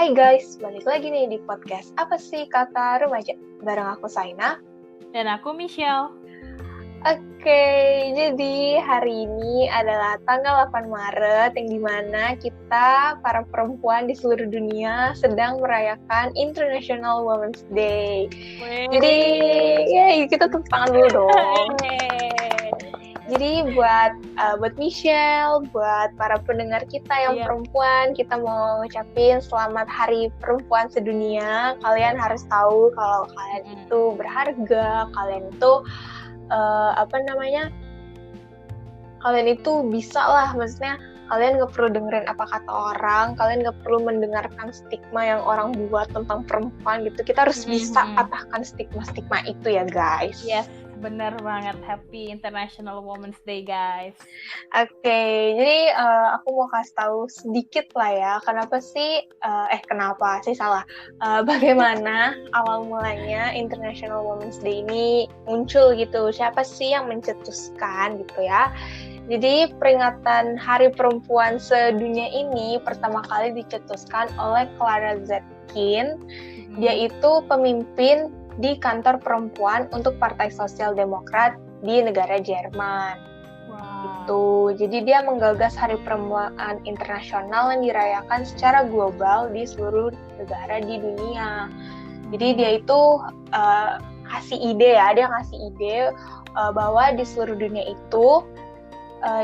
Hai guys, balik lagi nih di podcast Apa sih Kata Remaja? Bareng aku Saina. Dan aku Michelle. Oke, jadi hari ini adalah tanggal 8 Maret yang dimana kita para perempuan di seluruh dunia sedang merayakan International Women's Day. Jadi, kita tepuk tangan dulu dong. Jadi buat Michelle, buat para pendengar kita yang perempuan, kita mau ucapin selamat Hari Perempuan Sedunia. Kalian harus tahu kalau kalian itu berharga, kalian itu kalian itu bisa lah, maksudnya kalian gak perlu dengerin apa kata orang, kalian gak perlu mendengarkan stigma yang orang buat tentang perempuan gitu. Kita harus bisa patahkan stigma-stigma itu ya guys. Yes, bener banget. Happy International Women's Day guys. Oke, jadi aku mau kasih tahu sedikit lah ya, bagaimana awal mulanya International Women's Day ini muncul gitu, siapa sih yang mencetuskan gitu ya. Jadi peringatan Hari Perempuan Sedunia ini pertama kali dicetuskan oleh Clara Zetkin. Dia itu pemimpin di kantor perempuan untuk Partai Sosial Demokrat di negara Jerman. Gitu. Jadi dia menggagas Hari Perempuan Internasional yang dirayakan secara global di seluruh negara di dunia. Jadi dia itu ngasih ide bahwa di seluruh dunia itu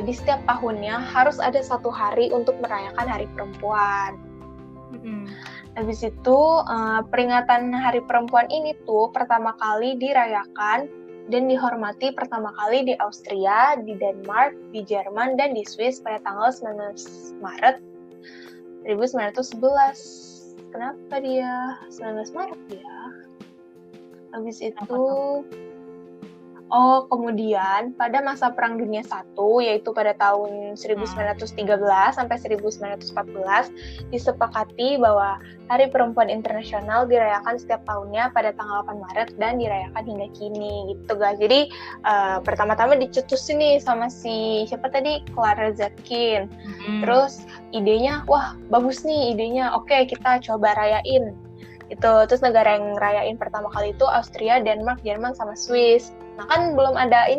di setiap tahunnya harus ada satu hari untuk merayakan Hari Perempuan. Habis itu peringatan Hari Perempuan ini tuh pertama kali dirayakan dan dihormati pertama kali di Austria, di Denmark, di Jerman, dan di Swiss pada tanggal 19 Maret 1911. Kenapa dia 19 Maret ya? Habis itu kemudian pada masa Perang Dunia I, yaitu pada tahun 1913 sampai 1914, disepakati bahwa Hari Perempuan Internasional dirayakan setiap tahunnya pada tanggal 8 Maret dan dirayakan hingga kini, gitu guys. Jadi pertama-tama dicetusin nih sama siapa tadi? Clara Zetkin. Terus idenya, wah bagus nih idenya, oke kita coba rayain. Itu terus negara yang ngerayain pertama kali itu Austria, Denmark, Jerman, sama Swiss. Nah kan belum ada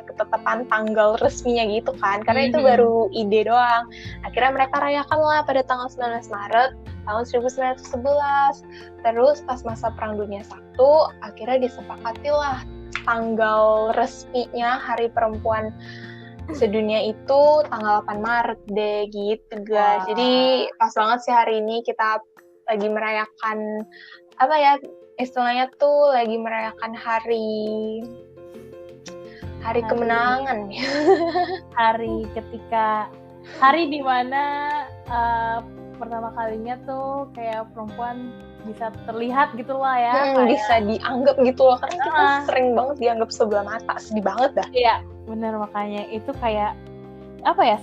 ketetapan tanggal resminya gitu kan, karena itu baru ide doang. Akhirnya mereka rayakan lah pada tanggal 19 Maret tahun 1911. Terus pas masa Perang Dunia I, akhirnya disepakati lah tanggal resminya Hari Perempuan Sedunia itu tanggal 8 Maret deh gitu guys. Jadi pas banget sih hari ini kita lagi merayakan istilahnya tuh lagi merayakan hari kemenangan. Hari di mana pertama kalinya tuh kayak perempuan bisa terlihat gitu lah ya. Bisa dianggap gitu loh, karena kita sering banget dianggap sebelah mata, sedih banget dah. Iya, benar, makanya itu kayak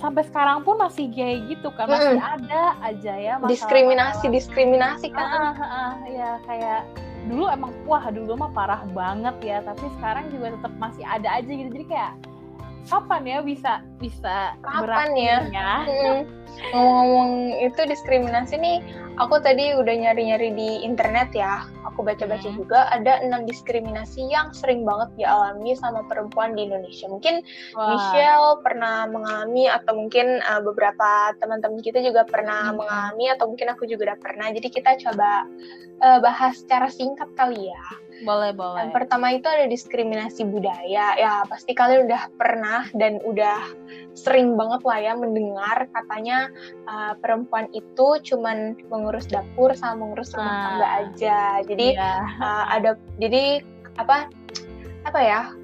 sampai sekarang pun masih kayak gitu kan, masih ada aja ya masalah diskriminasi kan. Ya kayak dulu mah parah banget ya, tapi sekarang juga tetap masih ada aja gitu. Jadi kayak kapan ya bisa berakhirnya? Ngomong itu diskriminasi nih, aku tadi udah nyari-nyari di internet ya, aku baca-baca juga ada 6 diskriminasi yang sering banget dialami sama perempuan di Indonesia. Mungkin Michelle pernah mengalami, atau mungkin beberapa teman-teman kita juga pernah mengalami, atau mungkin aku juga udah pernah. Jadi kita coba bahas secara singkat kali ya. Boleh. Yang pertama itu ada diskriminasi budaya. Ya pasti kalian udah pernah dan udah sering banget lah ya mendengar katanya perempuan itu cuman mengurus dapur sama mengurus rumah tangga aja. Jadi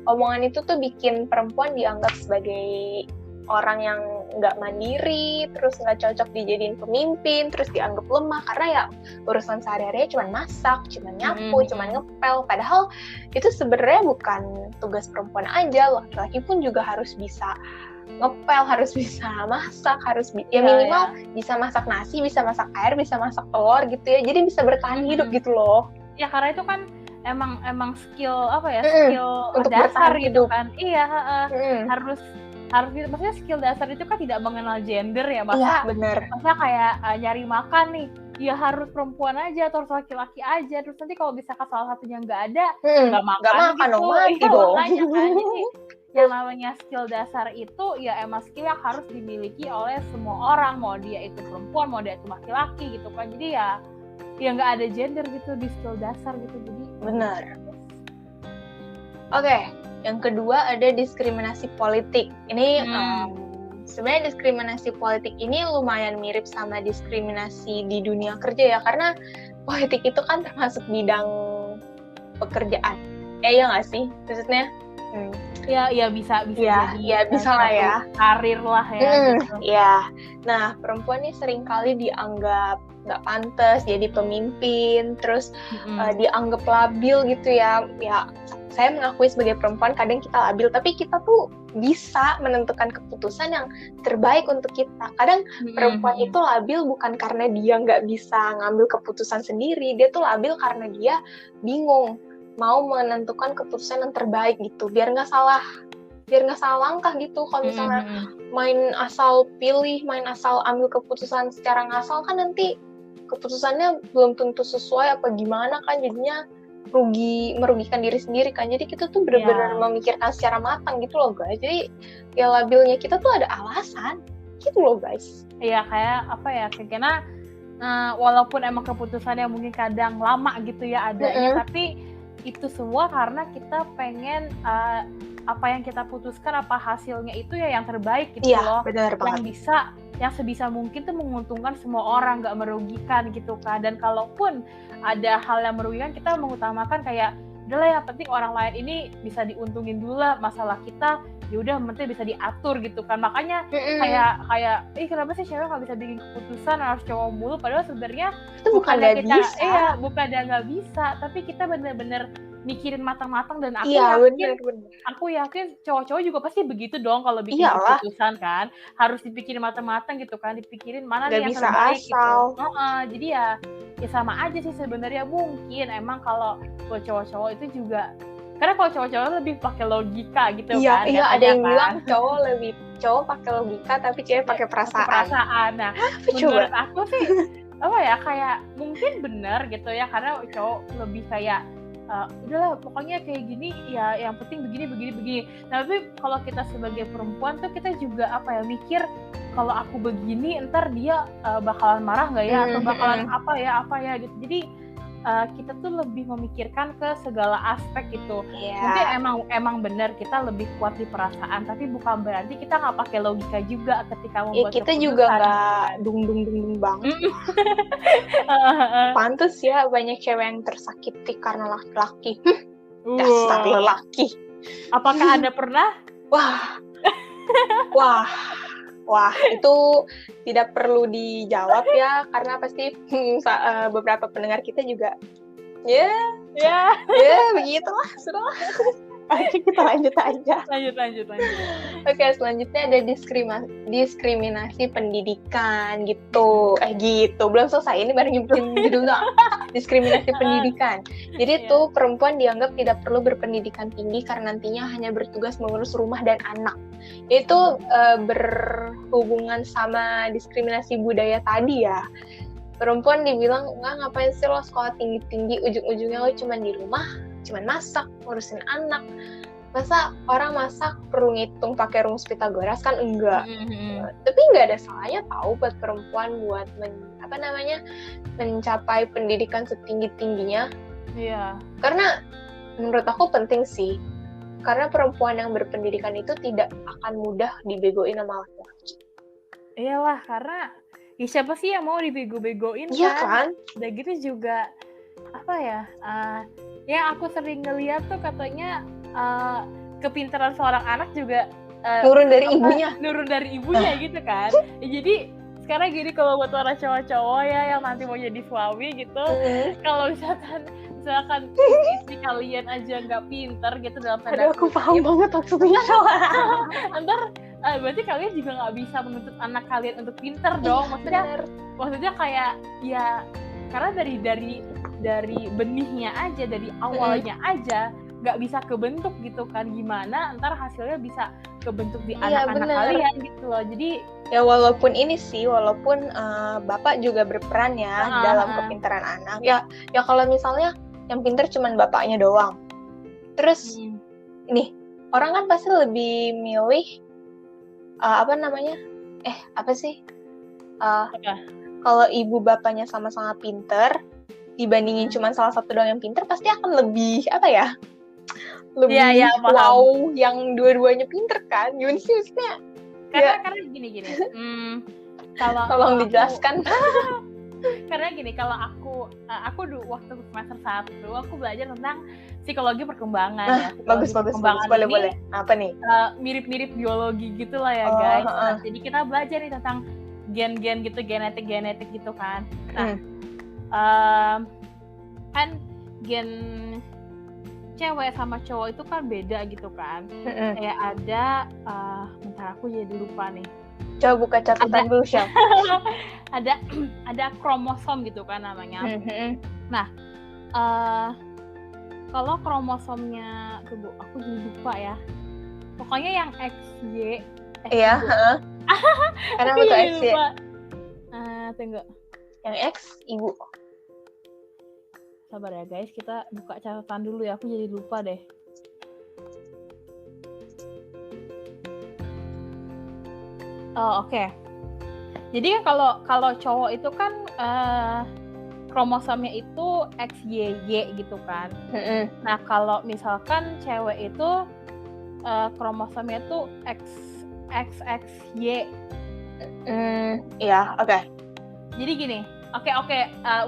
omongan itu tuh bikin perempuan dianggap sebagai orang yang nggak mandiri, terus nggak cocok dijadiin pemimpin, terus dianggap lemah karena ya urusan sehari-harinya cuma masak, cuma nyapu, cuma ngepel. Padahal itu sebenarnya bukan tugas perempuan aja, laki-laki pun juga harus bisa ngepel, harus bisa masak, minimal bisa masak nasi, bisa masak air, bisa masak telur gitu ya. Jadi bisa bertahan hidup gitu loh. Ya karena itu kan emang skill skill untuk dasar gitu hidup kan. Iya, harus maksudnya skill dasar itu kan tidak mengenal gender ya. Masa kayak nyari makan nih, ya harus perempuan aja atau harus laki-laki aja, terus nanti kalau misalkan salah satunya nggak ada nggak makan dong, gitu. mati Iya, dong. makanya kan. Jadi yang namanya skill dasar itu ya emang skill yang harus dimiliki oleh semua orang, mau dia itu perempuan, mau dia itu laki-laki gitu kan. Jadi ya nggak ada gender gitu di skill dasar gitu. Jadi benar. Oke, yang kedua ada diskriminasi politik. Ini sebenarnya diskriminasi politik ini lumayan mirip sama diskriminasi di dunia kerja ya, karena politik itu kan termasuk bidang pekerjaan. Iya nggak sih? Maksudnya? Ya bisa ya, jadi ya bisa lah ya, karir lah ya gitu. Ya, nah perempuan ini seringkali dianggap nggak pantas jadi pemimpin, terus dianggap labil gitu ya. Ya, saya mengakui sebagai perempuan kadang kita labil, tapi kita tuh bisa menentukan keputusan yang terbaik untuk kita. Kadang perempuan itu labil bukan karena dia nggak bisa ngambil keputusan sendiri, dia tuh labil karena dia bingung mau menentukan keputusan yang terbaik gitu, biar nggak salah langkah gitu. Kalau misalnya main asal pilih, main asal ambil keputusan secara ngasal kan nanti keputusannya belum tentu sesuai apa gimana kan, jadinya merugikan diri sendiri kan. Jadi kita tuh benar-benar memikirkan secara matang gitu loh guys. Jadi ya labilnya kita tuh ada alasan gitu loh guys. Iya, kayak apa ya, karena walaupun emang keputusannya mungkin kadang lama gitu ya adanya, tapi itu semua karena kita pengen apa yang kita putuskan, apa hasilnya itu ya yang terbaik gitu loh. Benar banget. Yang sebisa mungkin tuh menguntungkan semua orang, nggak merugikan gitu kan. Dan kalaupun ada hal yang merugikan, kita mengutamakan kayak udahlah ya penting orang lain ini bisa diuntungin dulu lah, masalah kita ya udah penting bisa diatur gitu kan. Makanya kayak kenapa sih cewek nggak bisa bikin keputusan, harus cowok mulu, padahal sebenarnya itu bukan kita bisa. Bukan dia nggak bisa, tapi kita bener-bener mikirin matang-matang. Dan aku yakin cowok-cowok juga pasti begitu dong kalau bikin keputusan kan, harus dipikirin matang-matang gitu kan, dipikirin mana nih yang terbaik asal. Gitu. Jadi ya sama aja sih sebenarnya. Mungkin emang kalau cowok-cowok itu juga, karena kalau cowok-cowok lebih pakai logika gitu kan. Iya, ada yang bilang cowok pakai logika tapi cewek pakai perasaan. Nah, menurut aku sih apa ya, kayak mungkin benar gitu ya, karena cowok lebih kayak udahlah pokoknya kayak gini ya, yang penting begini. Nah, tapi kalau kita sebagai perempuan tuh kita juga apa ya, mikir kalau aku begini ntar dia bakalan marah nggak ya, atau bakalan apa ya gitu. Jadi kita tuh lebih memikirkan ke segala aspek gitu. Mungkin emang benar kita lebih kuat di perasaan, tapi bukan berarti kita nggak pakai logika juga ketika membuat kita juga nggak dung banget. Pantes ya banyak cewek yang tersakiti karena laki-laki. Dasar lelaki. Apakah Anda pernah? Wah, itu tidak perlu dijawab ya, karena pasti beberapa pendengar kita juga ya begitulah, sudahlah. Kita lanjut aja. Lanjut. Oke, selanjutnya ada diskriminasi pendidikan gitu. Belum selesai, ini baru nyebutin judul doang. Diskriminasi pendidikan. Jadi tuh perempuan dianggap tidak perlu berpendidikan tinggi karena nantinya hanya bertugas mengurus rumah dan anak. Itu berhubungan sama diskriminasi budaya tadi ya. Perempuan dibilang, nggak ngapain sih lo sekolah tinggi-tinggi, ujung-ujungnya lo cuma di rumah, cuman masak, ngurusin anak. Masa orang masak perlu ngitung pakai rumus Pythagoras kan? Enggak. Tapi nggak ada salahnya tahu buat perempuan buat mencapai pendidikan setinggi-tingginya. Iya. Karena menurut aku penting sih. Karena perempuan yang berpendidikan itu tidak akan mudah dibegoin sama laki-laki. Iyalah, karena ya siapa sih yang mau dibego-begoin kan? Iya kan? Udah gitu juga apa ya? Yang aku sering ngeliat tuh katanya kepintaran seorang anak juga nurun dari ibunya gitu kan. Ya, jadi sekarang gini, kalau buat para cowok-cowok ya yang nanti mau jadi suami gitu, kalau misalkan istri kalian aja nggak pinter gitu dalam tanda aku paham banget maksudnya. Ntar berarti kalian juga nggak bisa menuntut anak kalian untuk pinter dong. Maksudnya kayak ya, karena dari benihnya aja, dari awalnya aja nggak bisa kebentuk gitu kan, gimana ntar hasilnya bisa kebentuk di anak-anak kalian gitu loh. Jadi Ya walaupun bapak juga berperan ya dalam kepintaran anak. Ya kalau misalnya yang pintar cuman bapaknya doang. Terus nih, orang kan pasti lebih milih kalau ibu bapaknya sama-sama pintar dibandingin cuman salah satu doang yang pintar, pasti akan lebih wow yang dua-duanya pintar kan. Gimana sih maksudnya? Karena gini. Kalau tolong dijelaskan. Karena gini, kalau aku waktu semester 1 aku belajar tentang psikologi perkembangan. Bagus. Boleh. Apa nih? Mirip-mirip biologi gitu lah ya guys. Nah, jadi kita belajar nih tentang gen-gen gitu, genetik gitu kan. Nah, kan gen cewek sama cowok itu kan beda gitu kan. Kayak ada bentar aku jadi lupa nih. Coba buka catatan dulu, Syam. ada kromosom gitu kan namanya. Nah, kalau kromosomnya, tunggu, aku jadi lupa ya. Pokoknya yang XY. Iya. Karena aku XY. Tunggu. Yang X ibu. Sabar ya guys, kita buka catatan dulu ya. Aku jadi lupa deh. Oh, oke. Jadi kalau cowok itu kan kromosomnya itu XYY gitu kan. Nah, kalau misalkan cewek itu kromosomnya itu XXY. Iya, oke. Jadi gini. Oke.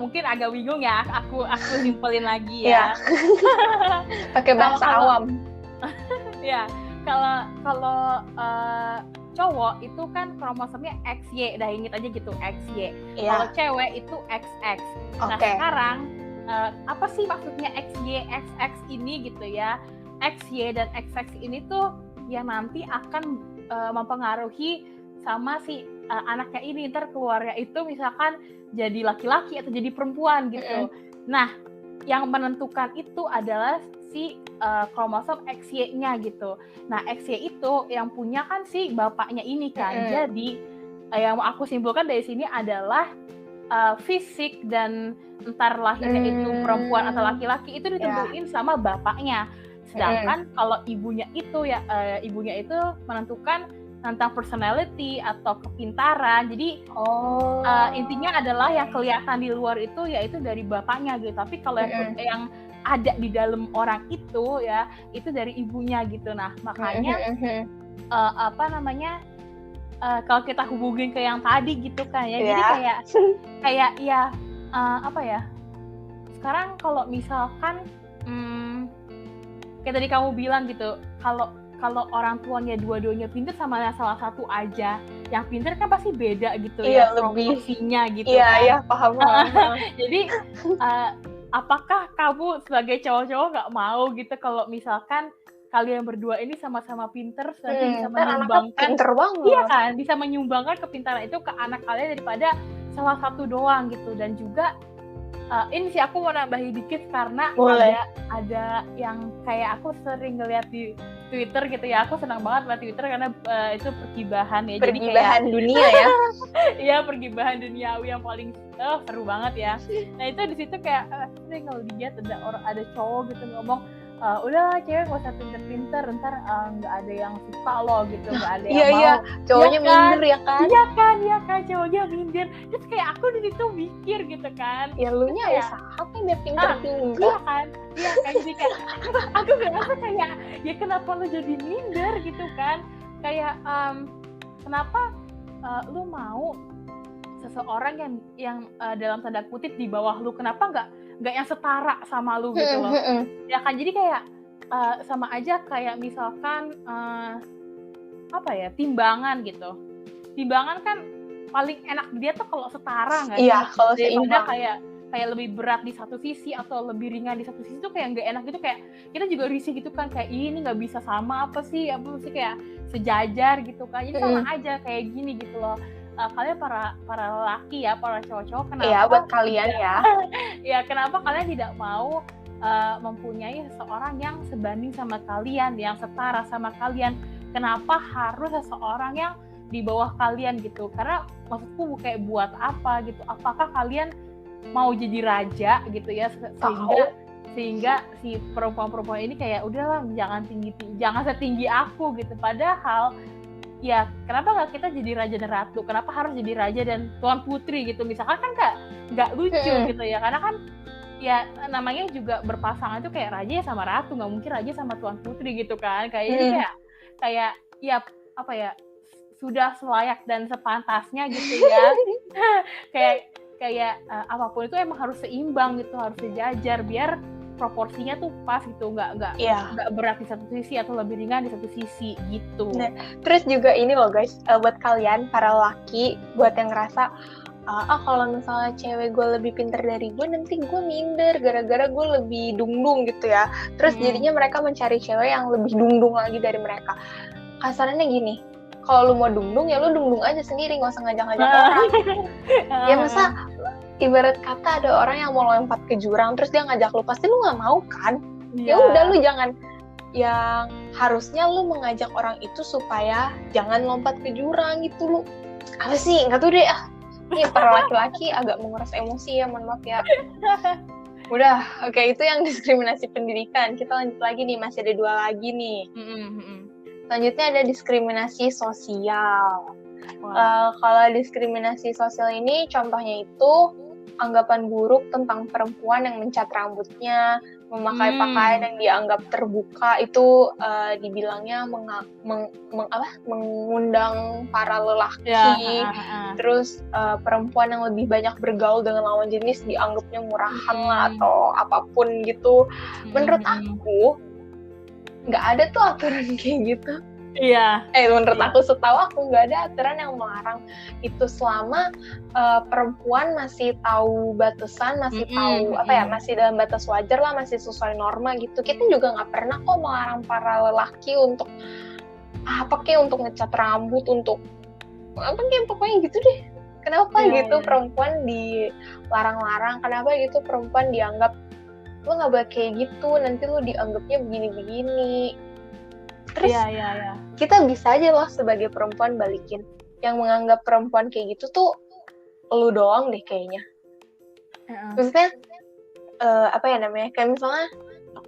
Mungkin agak bingung ya. Aku simpelin lagi ya. Pakai bahasa awam. Ya, kalau cowok itu kan kromosomnya XY, udah inget aja gitu, XY. Kalau cewek itu XX. Nah, sekarang apa sih maksudnya XY, XX ini gitu ya? XY dan XX ini tuh yang nanti akan mempengaruhi sama si anaknya ini, ntar keluarnya itu misalkan jadi laki-laki atau jadi perempuan gitu. Nah, yang menentukan itu adalah si kromosom XY-nya gitu. Nah, XY itu yang punya kan si bapaknya ini kan. Jadi yang aku simpulkan dari sini adalah fisik dan entar lahirnya itu perempuan atau laki-laki itu ditentuin sama bapaknya. Sedangkan kalau ibunya itu menentukan tentang personality atau kepintaran. Jadi intinya adalah yang kelihatan di luar itu yaitu dari bapaknya gitu. Tapi kalau yang ada di dalam orang itu ya itu dari ibunya gitu. Nah, makanya kalau kita hubungin ke yang tadi gitu kan ya. Jadi kayak ya sekarang kalau misalkan kayak tadi kamu bilang gitu, kalau orang tuanya dua-duanya pintar sama salah satu aja yang pintar kan pasti beda gitu ya profesinya gitu kan. Iya, paham. Jadi apakah kamu sebagai cowok-cowok nggak mau gitu kalau misalkan kalian berdua ini sama-sama pintar, nanti bisa menyumbangkan, iya kan, bisa menyumbangkan kepintaran itu ke anak kalian daripada salah satu doang gitu. Dan juga ini sih aku mau nambahin dikit karena ada yang kayak aku sering ngeliat di Twitter gitu ya. Aku senang banget liat Twitter karena itu pergibahan ya. Pergibahan dunia ya. Iya, pergibahan duniawi yang paling seru banget ya. Nah, itu di situ kayak sering ngeliat ada cowok gitu ngomong, udahlah cewek gak usah pinter-pinter, ntar nggak ada yang suka lo gitu, nggak ada yang mau. Iya, cowoknya minder ya kan? Iya kan, cowoknya minder. Terus kayak aku di situ mikir gitu kan. Ya lu nya ya sahabat biar pinter-pinter. Iya kan, jadi kayak aku ngerasa kayak ya kenapa lo jadi minder gitu kan? Kayak kenapa lu mau seseorang yang dalam tanda kutip di bawah lu, kenapa nggak yang setara sama lu gitu loh. Ya kan, jadi kayak sama aja kayak misalkan timbangan gitu. Timbangan kan paling enak dia tuh kalau setara nggak sih? Iya, kalau seimbang kayak lebih berat di satu sisi atau lebih ringan di satu sisi tuh kayak nggak enak gitu. Kayak kita juga risih gitu kan, kayak ini nggak bisa sama apa sih kayak sejajar gitu kan. Jadi sama aja kayak gini gitu loh. Kalian para lelaki ya, para cowok-cowok, kenapa? Iya, buat kalian ya. Ya, kenapa kalian tidak mau mempunyai seseorang yang sebanding sama kalian, yang setara sama kalian? Kenapa harus seseorang yang di bawah kalian gitu. Karena maksudku kayak buat apa gitu, apakah kalian mau jadi raja gitu ya, sehingga si perempuan-perempuan ini kayak udahlah jangan setinggi aku gitu. Padahal ya kenapa nggak kita jadi raja dan ratu, kenapa harus jadi raja dan tuan putri gitu misalkan, kan nggak lucu gitu ya, karena kan ya namanya juga berpasangan tuh kayak raja sama ratu, nggak mungkin raja sama tuan putri gitu kan. Kayaknya kayak ya apa ya, sudah selayak dan sepantasnya gitu ya. kayak apapun itu emang harus seimbang gitu, harus sejajar biar proporsinya tuh pas gitu, nggak berat di satu sisi atau lebih ringan di satu sisi gitu. Nah, terus juga ini loh guys, buat kalian para laki, buat yang ngerasa kalau misalnya cewek gue lebih pintar dari gue, nanti gue minder gara-gara gue lebih dungdung gitu ya. Terus jadinya mereka mencari cewek yang lebih dungdung lagi dari mereka. Kasarannya gini, kalau lu mau dungdung ya lu dungdung aja sendiri, nggak usah ngajak-ngajak orang. Ya masa ibarat kata ada orang yang mau lompat ke jurang terus dia ngajak lu, pasti lu nggak mau kan? Ya udah lu jangan, yang harusnya lu mengajak orang itu supaya jangan lompat ke jurang gitu. Lu apa sih, nggak tuh deh ini para laki-laki agak menguras emosi ya, mohon maaf ya. Udah, oke, itu yang diskriminasi pendidikan. Kita lanjut lagi nih, masih ada 2 lagi nih. Selanjutnya ada diskriminasi sosial. Kalau diskriminasi sosial ini contohnya itu anggapan buruk tentang perempuan yang mencat rambutnya, memakai pakaian yang dianggap terbuka, itu dibilangnya mengundang para lelaki. Terus perempuan yang lebih banyak bergaul dengan lawan jenis dianggapnya murahan lah atau apapun gitu. Menurut aku nggak ada tuh aturan kayak gitu. Menurut aku, setahu aku nggak ada aturan yang melarang itu, selama perempuan masih tahu batasan, masih tahu masih dalam batas wajar lah, masih sesuai norma gitu. Kita juga nggak pernah kok melarang para lelaki untuk untuk ngecat rambut, untuk pokoknya gitu deh. Kenapa perempuan dilarang-larang? Kenapa gitu perempuan dianggap lu nggak boleh kayak gitu, nanti lu dianggapnya begini-begini. Terus kita bisa aja loh sebagai perempuan balikin. Yang menganggap perempuan kayak gitu tuh lu doang deh kayaknya. Maksudnya kayak misalnya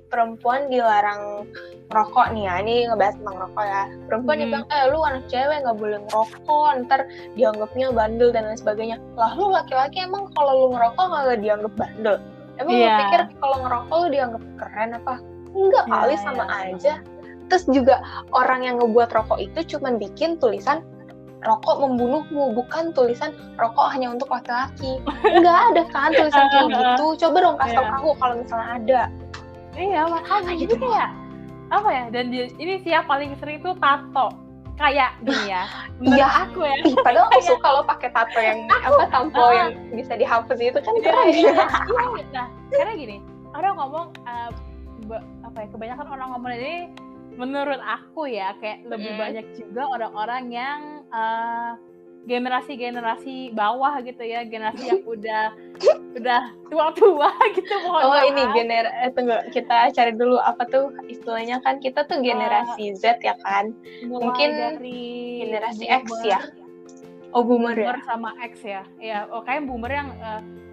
perempuan dilarang ngerokok nih ya, ini ngebahas tentang rokok ya. Perempuan dibilang, lu anak cewek nggak boleh ngerokok, ntar dianggapnya bandel dan lain sebagainya. Lah lu laki-laki emang kalau lu ngerokok nggak dianggap bandel? Emang lu pikir kalau ngerokok lu dianggap keren apa? Enggak kali, sama aja. Terus juga orang yang ngebuat rokok itu cuman bikin tulisan rokok membunuhmu, bukan tulisan rokok hanya untuk laki-laki. Enggak ada kan tulisan kayak gitu. Coba dong kasih tau aku kalau misalnya ada. Makanya gitu kayak apa ya, dan ini sih yang paling sering tuh tato. Kayak gini ya. Iya aku ya. Padahal aku suka lo pakai tato yang tampol yang bisa dihapus itu kan keren. Nah, karena gini, orang ngomong kebanyakan orang ngomong ini, menurut aku ya kayak lebih banyak juga orang-orang yang generasi bawah gitu ya, generasi yang udah tua-tua gitu. Ini tunggu, kita cari dulu apa tuh istilahnya, kan kita tuh generasi Z ya kan, mungkin dari generasi X ya. Boomer ya sama X ya. Kayaknya boomer yang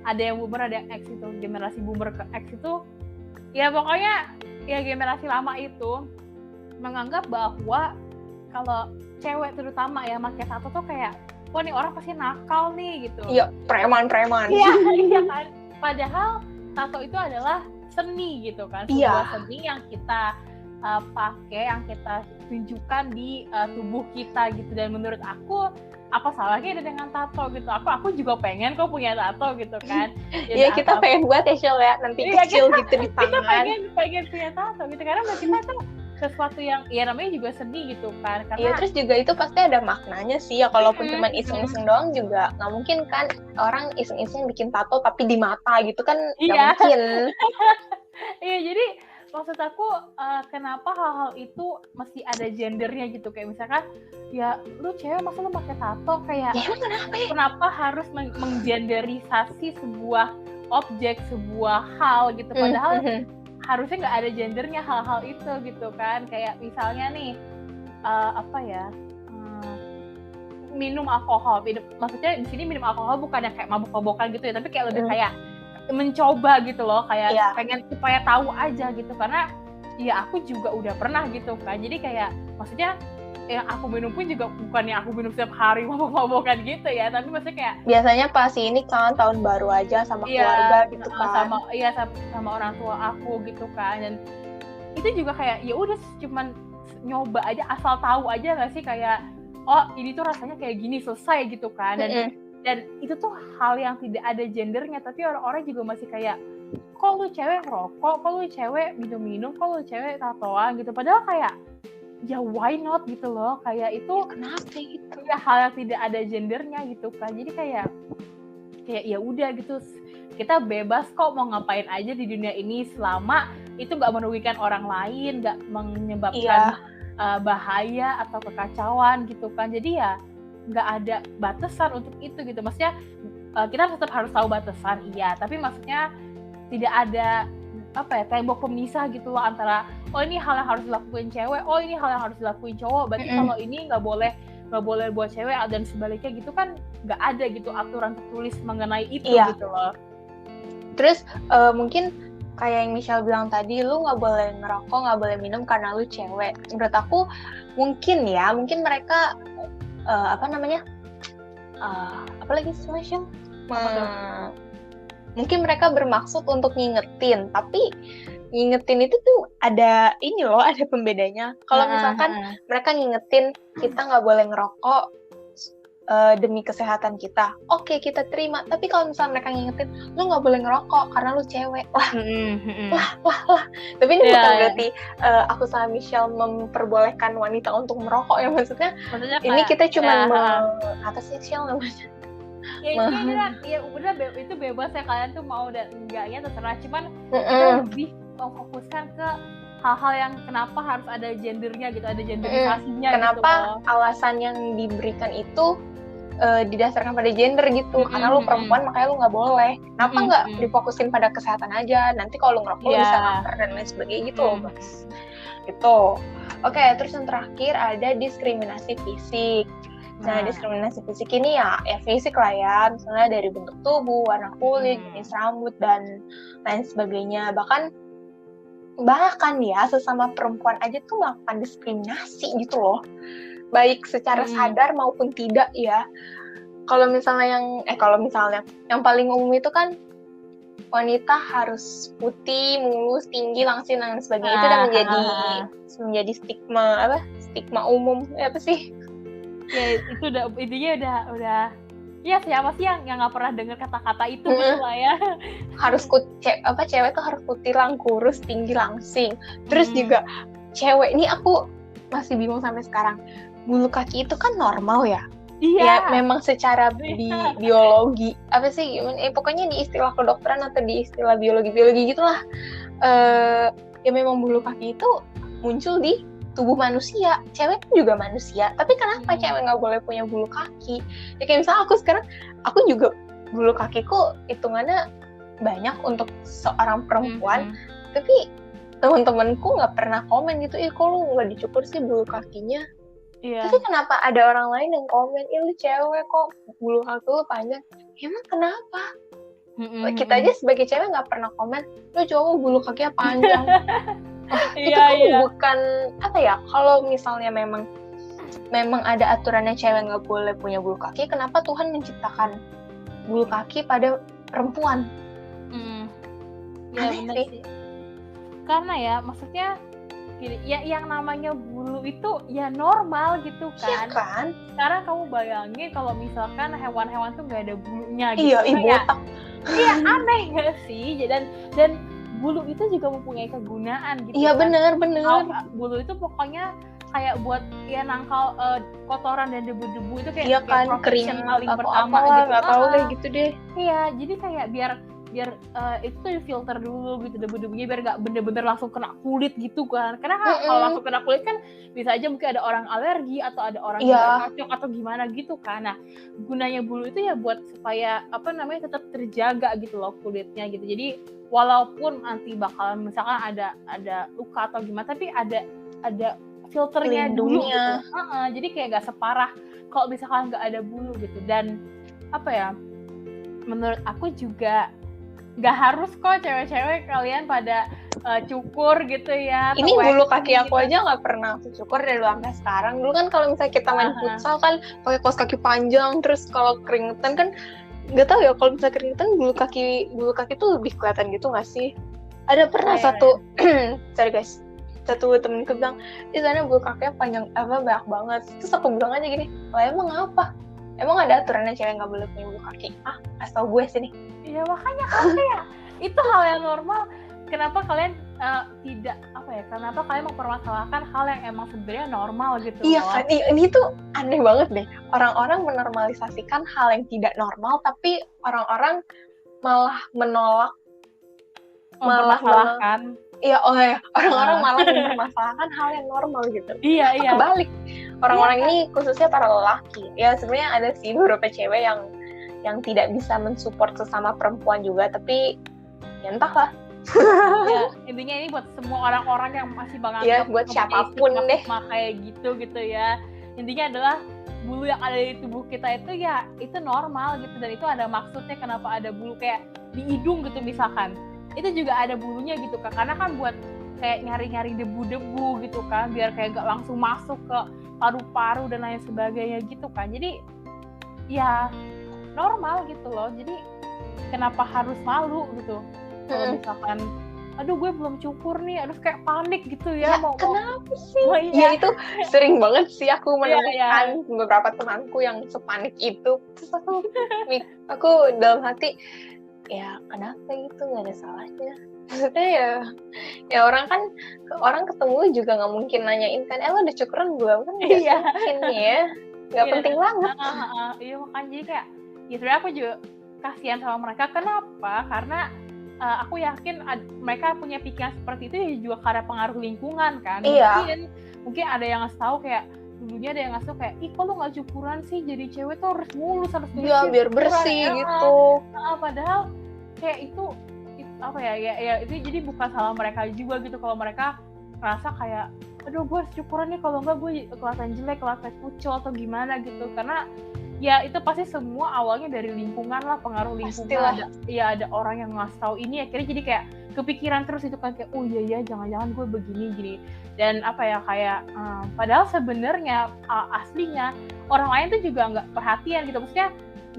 ada yang boomer ada yang X itu. Generasi boomer ke X itu ya pokoknya ya generasi lama itu menganggap bahwa kalau cewek terutama ya pakai tato tuh kayak, wah nih orang pasti nakal nih gitu. Iya, preman. Iya kan. Padahal tato itu adalah seni gitu kan. Sebuah seni yang kita pakai, yang kita tunjukkan di tubuh kita gitu. Dan menurut aku, apa salahnya dengan tato gitu? Aku juga pengen kok punya tato gitu kan. Iya, kita pengen buat ya Shil ya, nanti kecil gitu di tangan. Kita pengen punya tato gitu, karena bagi kita tuh sesuatu yang ya namanya juga seni gitu kan. Iya, terus juga itu pasti ada maknanya sih ya. Kalaupun cuma iseng-iseng doang juga nggak mungkin kan orang iseng-iseng bikin tato tapi di mata gitu kan, nggak mungkin. Iya, jadi maksud aku kenapa hal-hal itu mesti ada gendernya gitu, kayak misalkan ya lu cewek masa lu pakai tato, kayak kenapa harus menggenderisasi sebuah objek, sebuah hal gitu, padahal harusnya nggak ada gendernya hal-hal itu gitu kan. Kayak misalnya nih minum alkohol. Maksudnya di sini minum alkohol bukan yang kayak mabuk-mabukan gitu ya, tapi kayak lebih kayak mencoba gitu loh, kayak pengen supaya tahu aja gitu, karena ya aku juga udah pernah gitu kan. Jadi kayak maksudnya yang aku minum pun juga bukan yang aku minum setiap hari mabuk-mabukan gitu ya, tapi maksudnya kayak biasanya pas ini kan tahun baru aja sama keluarga gitu kan. Sama orang tua aku gitu kan. Dan itu juga kayak ya udah cuman nyoba aja, asal tahu aja nggak sih, kayak oh ini tuh rasanya kayak gini, selesai gitu kan. Dan itu tuh hal yang tidak ada gendernya, tapi orang-orang juga masih kayak kok lu cewek ngerokok, kok lu cewek minum-minum, kok lu cewek tatoan gitu, padahal kayak ya why not gitu loh, kayak itu kenapa gitu ya hal yang tidak ada gendernya gitu kan. Jadi kayak ya udah gitu, kita bebas kok mau ngapain aja di dunia ini selama itu nggak merugikan orang lain, nggak menyebabkan bahaya atau kekacauan gitu kan. Jadi ya nggak ada batasan untuk itu gitu. Maksudnya kita tetap harus tahu batasan, iya, tapi maksudnya tidak ada tembok pemisah gitu loh antara oh ini hal yang harus dilakuin cewek, oh ini hal yang harus dilakuin cowok, berarti kalau ini nggak boleh buat cewek, dan sebaliknya gitu kan. Nggak ada gitu aturan tertulis mengenai itu gitu loh. Terus mungkin kayak yang Michelle bilang tadi, lu nggak boleh ngerokok, nggak boleh minum karena lu cewek. Menurut aku mungkin mereka apalagi Michelle, mungkin mereka bermaksud untuk ngingetin, tapi ngingetin itu tuh ada pembedanya. Kalau misalkan mereka ngingetin kita nggak boleh ngerokok demi kesehatan kita, oke, kita terima. Tapi kalau misalnya mereka ngingetin lu nggak boleh ngerokok karena lu cewek, lah. Tapi ini bukan berarti aku sama Michelle memperbolehkan wanita untuk merokok ya, maksudnya ini kita cuma apa sih Michelle namanya? Ya udah itu bebas ya, kalian tuh mau dan enggaknya terserah. Cuman kita lebih memfokuskan ke hal-hal yang kenapa harus ada gendernya gitu, ada genderisasinya kenapa gitu. Alasan yang diberikan itu didasarkan pada gender gitu, karena lu perempuan makanya lu nggak boleh. Kenapa nggak difokusin pada kesehatan aja, nanti kalau lu ngerokok lu bisa kanker dan lain sebagainya gitu loh guys. Gitu. Oke, terus yang terakhir ada diskriminasi fisik. Nah, diskriminasi fisik ini ya fisik lah ya, misalnya dari bentuk tubuh, warna kulit, jenis rambut, dan lain sebagainya. Bahkan ya, sesama perempuan aja tuh melakukan diskriminasi gitu loh, baik secara sadar maupun tidak ya. Kalau misalnya yang paling umum itu kan wanita harus putih, mulus, tinggi, langsing, dan sebagainya. Itu udah menjadi stigma umum apa sih? Ya itu udah ya, siapa sih yang nggak pernah dengar kata-kata itu gitu lah ya. Harus cewek tuh harus putih, kurus, tinggi, langsing. Terus juga cewek ini aku masih bingung sampai sekarang, bulu kaki itu kan normal ya. Ya memang secara biologi apa sih, pokoknya di istilah kedokteran atau di istilah biologi gitulah, ya memang bulu kaki itu muncul di tubuh manusia. Cewek juga manusia, tapi kenapa cewek nggak boleh punya bulu kaki? Ya kayak misalnya aku juga bulu kakiku hitungannya banyak untuk seorang perempuan, tapi teman-temanku nggak pernah komen gitu, kok lu nggak dicukur sih bulu kakinya. Tapi kenapa ada orang lain yang komen, lu cewek kok bulu kaki lu panjang? Emang kenapa? Kita aja sebagai cewek nggak pernah komen, lu cowok bulu kakinya panjang. Itu kan bukan kalau misalnya memang ada aturannya cewek nggak boleh punya bulu kaki, kenapa Tuhan menciptakan bulu kaki pada perempuan? Ya benar sih. Karena ya maksudnya ya yang namanya bulu itu ya normal gitu kan. Iya kan? Sekarang kamu bayangin kalau misalkan hewan-hewan tuh nggak ada bulunya gitu. Iya, botak. Iya, aneh nggak sih? Dan bulu itu juga mempunyai kegunaan gitu. Iya kan. benar. Bulu itu pokoknya kayak buat ya nangkal kotoran dan debu-debu itu kayak iya kan, kering paling pertama gitu. Nggak tahu kayak gitu deh. Iya, jadi kayak biar itu tuh filter dulu gitu debu-debunya, biar nggak bener-bener langsung kena kulit gitu kan. Karena kalau langsung kena kulit kan bisa aja mungkin ada orang alergi atau ada orang yang nggak cocok atau gimana gitu kan. Nah, gunanya bulu itu ya buat supaya tetap terjaga gitu loh kulitnya gitu. Jadi walaupun nanti bakalan misalkan ada luka atau gimana, tapi ada filternya dulu gitu. Jadi kayak nggak separah kalau misalkan nggak ada bulu gitu. Dan apa ya, menurut aku juga nggak harus kok cewek-cewek kalian pada cukur gitu ya. Ini bulu kaki aku aja nggak pernah aku cukur dari dulu sampai sekarang. Dulu kan kalau misalnya kita main futsal kan pakai kaos kaki panjang, terus kalau keringetan kan nggak tahu ya, kalau misalnya keringetan bulu kaki tuh lebih kelihatan gitu nggak sih? Ada pernah satu sorry guys, satu temenku bilang di sana bulu kakinya panjang banyak banget. Terus aku bilang aja gini, lah emang apa? Emang ada aturannya cewek nggak boleh punya bulu kaki? Kasih tau gue sini. Iya makanya kan ya itu hal yang normal. Kenapa kalian tidak kenapa kalian mempermasalahkan hal yang emang sebenarnya normal gitu? Iya kan, ini tuh aneh banget deh. Orang-orang menormalisasikan hal yang tidak normal, tapi orang-orang malah menolak, mempermasalahkan. Orang-orang malah mempermasalahkan hal yang normal gitu. Iya. Kebalik. Orang-orang ini khususnya para lelaki. Ya sebenarnya ada sih beberapa cewek yang tidak bisa mensupport sesama perempuan juga, tapi ya entahlah. Ya, intinya ini buat semua orang-orang yang masih menganggap buat siapapun deh kayak gitu ya. Intinya adalah bulu yang ada di tubuh kita itu ya itu normal gitu, dan itu ada maksudnya kenapa ada bulu kayak di hidung gitu misalkan. Itu juga ada bulunya gitu kan, karena kan buat kayak nyari-nyari debu-debu gitu kan, biar kayak gak langsung masuk ke paru-paru dan lain sebagainya gitu kan. Jadi ya normal gitu loh. Jadi kenapa harus malu gitu? Kalau misalkan aduh gue belum cukur nih, aduh kayak panik gitu ya kenapa sih? Ya itu sering banget sih aku menemukan beberapa temanku yang sepanik itu. Terus aku dalam hati ya kenapa gitu, nggak ada salahnya. Maksudnya ya orang ketemu juga nggak mungkin nanyain kan, lo udah cukuran belum kan? Nggak mungkin ya, nggak penting banget. Iya makanya jadi kayak ya sebenarnya aku juga kasihan sama mereka. Kenapa? Karena aku yakin mereka punya pikiran seperti itu ya juga karena pengaruh lingkungan kan. Mungkin ada yang ngasih tahu kayak dulunya ada yang ngasih tahu kayak, ih kok lu nggak cukuran sih, jadi cewek tuh harus mulus, harus bersih. Iya biar bersih gitu. Padahal kayak itu itu jadi bukan salah mereka juga gitu kalau mereka ngerasa kayak aduh gue harus cukuran nih, kalau enggak gue kelihatan jelek, kelihatan kucel atau gimana gitu. Karena ya itu pasti semua awalnya dari lingkungan lah, pengaruh lingkungan. Ada orang yang ngasih tahu ini, akhirnya jadi kayak kepikiran terus itu kan, kayak oh iya jangan-jangan gue begini gini. Dan padahal sebenarnya aslinya orang lain tuh juga nggak perhatian gitu, maksudnya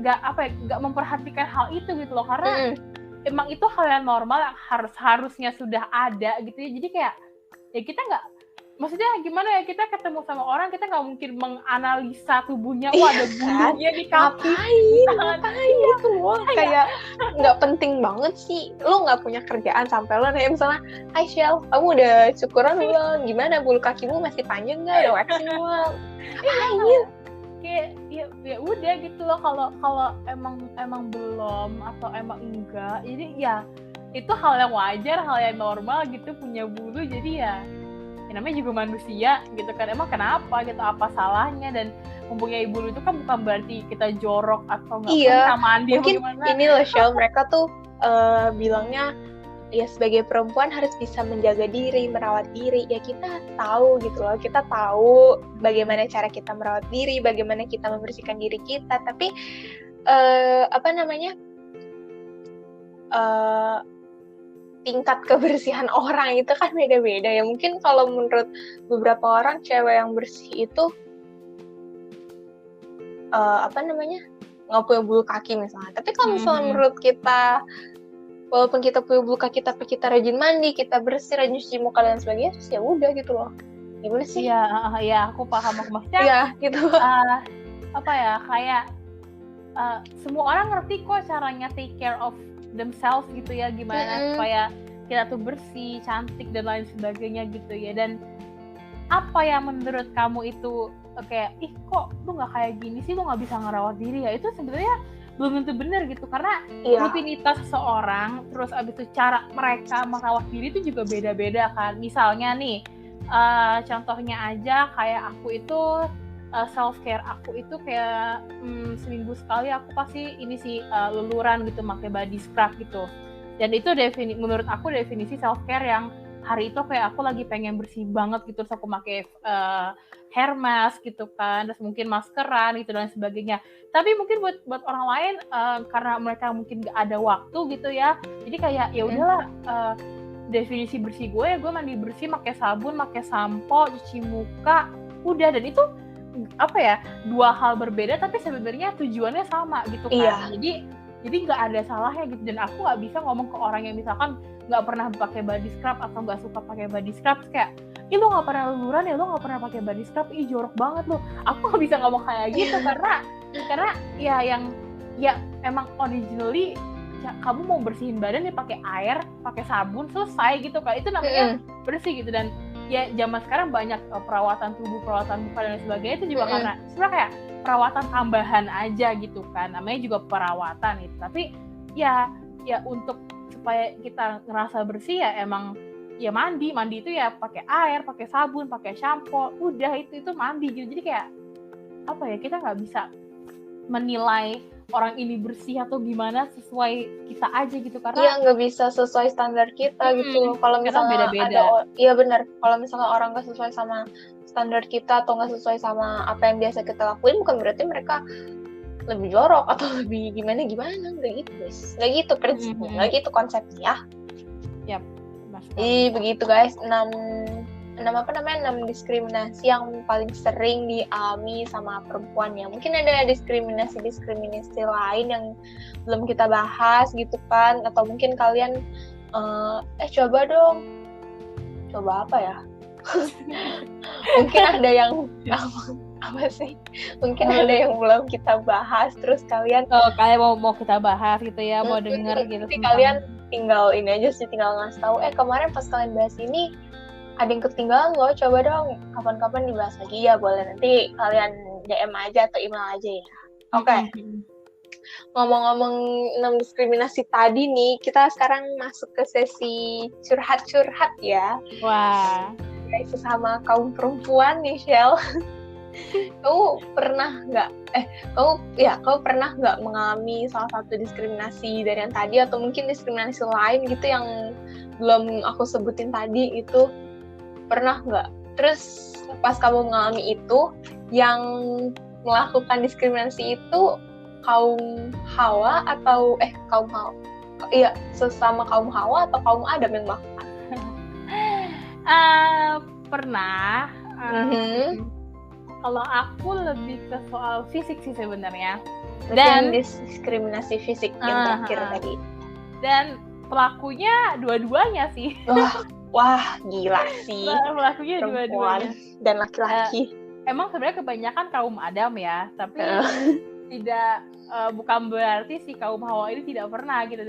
nggak memperhatikan hal itu gitu loh, karena emang itu hal yang normal yang harusnya sudah ada gitu ya. Jadi kayak ya kita nggak, maksudnya gimana ya, kita ketemu sama orang, kita nggak mungkin menganalisa tubuhnya, ada bulunya di kaki. Ngapain itu loh, kayak nggak penting banget sih. Lo nggak punya kerjaan sampai lo nanya misalnya, Hai Shell, kamu udah cukuran belum? Gimana bulu kakimu masih panjang nggak? Udah waxing belum? Kayak ya udah gitu loh. Kalau emang belum atau emang enggak, jadi ya itu hal yang wajar, hal yang normal gitu punya bulu. Jadi ya namanya juga manusia gitu kan, emang kenapa gitu, apa salahnya? Dan mempunyai bulu itu kan bukan berarti kita jorok atau nggak pernah mandi. Mungkin ini loh Shell, mereka tuh bilangnya ya sebagai perempuan harus bisa menjaga diri, merawat diri. Ya kita tahu gitu loh, kita tahu bagaimana cara kita merawat diri, bagaimana kita membersihkan diri kita. Tapi tingkat kebersihan orang itu kan beda-beda ya. Mungkin kalau menurut beberapa orang cewek yang bersih itu nggak punya bulu kaki misalnya. Tapi kalau misalnya menurut kita, walaupun kita punya bulu kaki tapi kita rajin mandi, kita bersih, rajin cuci muka dan sebagainya, terus ya udah gitu loh. Gimana sih? Iya, aku paham maksudnya. Iya gitu. Kayak semua orang ngerti kok caranya take care of themselves gitu ya, gimana supaya kita tuh bersih, cantik dan lain sebagainya gitu ya. Dan apa yang menurut kamu itu kayak ih kok lu nggak kayak gini sih, lu nggak bisa ngerawat diri ya, itu sebenarnya belum tentu benar gitu, karena rutinitas seseorang, terus abis itu cara mereka merawat diri itu juga beda-beda kan. Misalnya nih contohnya aja kayak aku itu self care aku itu kayak seminggu sekali aku pasti ini sih luluran gitu, pakai body scrub gitu. Dan itu menurut aku definisi self care yang hari itu kayak aku lagi pengen bersih banget gitu, terus aku pakai hair mask gitu kan, terus mungkin maskeran gitu dan sebagainya. Tapi mungkin buat orang lain karena mereka mungkin gak ada waktu gitu ya, jadi kayak ya udahlah, definisi bersih gue mandi bersih, pakai sabun, pakai sampo, cuci muka, udah. Dan itu apa ya, dua hal berbeda tapi sebenarnya tujuannya sama gitu kan. Jadi nggak ada salahnya gitu. Dan aku nggak bisa ngomong ke orang yang misalkan nggak pernah pakai body scrub atau nggak suka pakai body scrub kayak, ih lo nggak pernah luluran ya, lo nggak pernah pakai body scrub, ih jorok banget lo. Aku nggak bisa ngomong kayak gitu karena ya emang originally kamu mau bersihin badan ya pakai air, pakai sabun, selesai gitu kan. Itu namanya bersih gitu. Dan ya zaman sekarang banyak perawatan tubuh, perawatan muka dan sebagainya, itu juga karena sebenarnya kayak perawatan tambahan aja gitu kan. Namanya juga perawatan itu. Tapi ya untuk supaya kita ngerasa bersih ya emang ya mandi itu ya pakai air, pakai sabun, pakai shampoo, udah itu mandi gitu. Jadi kayak apa ya, kita nggak bisa menilai orang ini bersih atau gimana sesuai kita aja gitu, karena nggak bisa sesuai standar kita gitu. Kalau misalnya beda-beda. Iya benar, kalau misalnya orang nggak sesuai sama standar kita atau nggak sesuai sama apa yang biasa kita lakuin, bukan berarti mereka lebih jorok atau lebih gimana, nggak gitu guys, nggak gitu prinsipnya, nggak gitu konsepnya. Yap. Begitu guys, 6 diskriminasi yang paling sering dialami sama perempuan ya. Mungkin ada diskriminasi lain yang belum kita bahas gitu kan, atau mungkin kalian coba apa ya? Mungkin ada yang apa sih? Mungkin ada yang belum kita bahas, terus kalian mau kita bahas gitu ya, mau denger gitu. Tapi kalian tinggal ini aja sih, tinggal ngasih tahu, kemarin pas kalian bahas ini ada yang ketinggalan loh, coba dong kapan-kapan dibahas lagi. Ya boleh, nanti kalian DM aja atau email aja ya. Oke. Ngomong-ngomong 6 diskriminasi tadi nih, kita sekarang masuk ke sesi curhat-curhat ya. Wah. Guys, sesama kaum perempuan nih, Shell. Kamu pernah nggak mengalami salah satu diskriminasi dari yang tadi, atau mungkin diskriminasi lain gitu yang belum aku sebutin tadi itu? Pernah nggak? Terus pas kamu mengalami itu, yang melakukan diskriminasi itu kaum Hawa atau sesama kaum Hawa atau kaum Adam yang melakukan? Pernah. Kalau aku lebih ke soal fisik sih sebenarnya. Dan diskriminasi fisik yang terakhir tadi. Dan pelakunya dua-duanya sih. Wah, gila sih. Pelakunya dua-duanya. Dan laki-laki. Emang sebenarnya kebanyakan kaum Adam ya, tapi tidak bukan berarti si kaum Hawa ini tidak pernah gitu.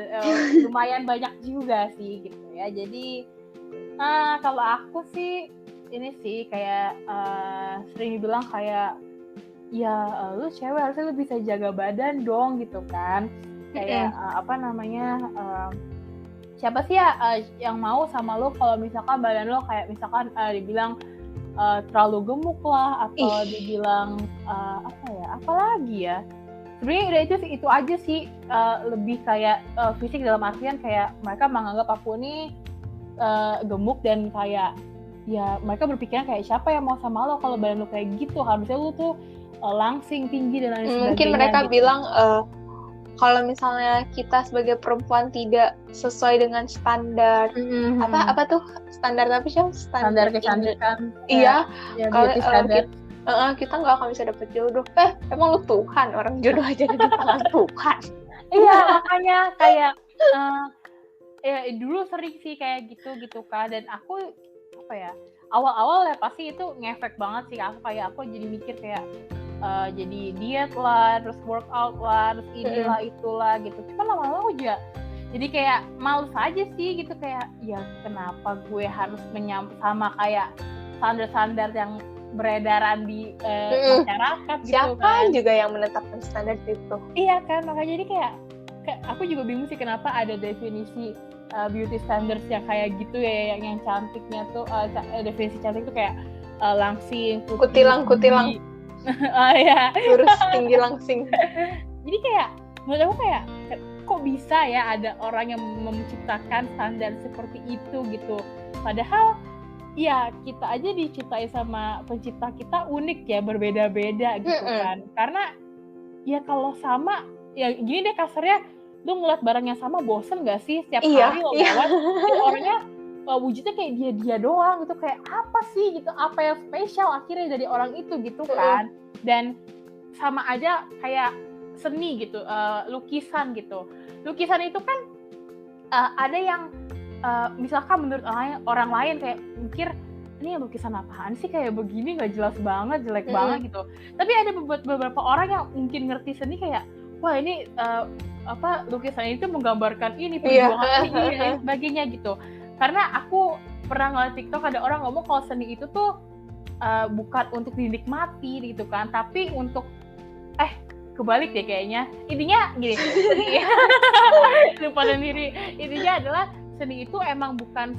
Lumayan banyak juga sih gitu ya. Jadi kalau aku sih ini sih kayak sering dibilang kayak ya lu cewek harusnya lu bisa jaga badan dong gitu kan. Kayak siapa sih yang mau sama lo kalau misalkan badan lo kayak misalkan dibilang terlalu gemuk lah, atau dibilang apalagi ya. Sebenarnya itu aja sih, lebih kayak fisik dalam artian kayak mereka menganggap aku ini gemuk, dan kayak ya mereka berpikiran kayak siapa yang mau sama lo kalau badan lo kayak gitu, harusnya lo tuh langsing, tinggi dan lain sebagainya. Mungkin mereka gitu bilang kalau misalnya kita sebagai perempuan tidak sesuai dengan standar apa tuh standar, tapi standar kecantikan. Iya, kalau kita nggak akan bisa dapet jodoh. Emang lu Tuhan? Orang jodoh aja di tangan Tuhan. Iya, makanya kayak dulu sering sih kayak gitu kan. Dan aku awal-awal ya pasti itu ngefek banget sih. Aku jadi mikir kayak jadi diet lah, terus workout lah, terus inilah itulah gitu. Cuma lama-lama aku juga jadi kayak males aja sih gitu, kayak ya kenapa gue harus sama kayak standar-standar yang beredaran di masyarakat gitu. Siapa juga yang menetapkan standar itu? Iya kan, makanya jadi kayak aku juga bingung sih kenapa ada definisi beauty standards yang kayak gitu ya, yang cantiknya tuh definisi cantik tuh kayak langsing, kutilang ya, lurus, tinggi, langsing. Jadi kayak menurut aku kayak kok bisa ya ada orang yang menciptakan standar seperti itu gitu. Padahal ya kita aja diciptain sama pencipta kita unik ya, berbeda-beda gitu kan. Karena ya kalau sama, ya gini deh kasarnya, lu ngeliat barang yang sama bosen gak sih? Setiap hari lo lewat, orangnya wujudnya kayak dia doang gitu, kayak apa sih gitu, apa yang spesial akhirnya dari orang itu gitu kan. Dan sama aja kayak seni gitu, lukisan gitu. Lukisan itu kan ada yang misalkan menurut orang lain kayak mikir, ini lukisan apaan sih, kayak begini nggak jelas banget, jelek banget gitu. Tapi ada beberapa orang yang mungkin ngerti seni kayak, wah ini lukisan itu menggambarkan ini, perjuangan ini dan lain sebagainya gitu. Karena aku pernah ngeliat TikTok ada orang ngomong kalau seni itu tuh bukan untuk dinikmati gitu kan, tapi untuk kebalik deh kayaknya. Intinya gini, lupa sendiri. Intinya adalah seni itu emang bukan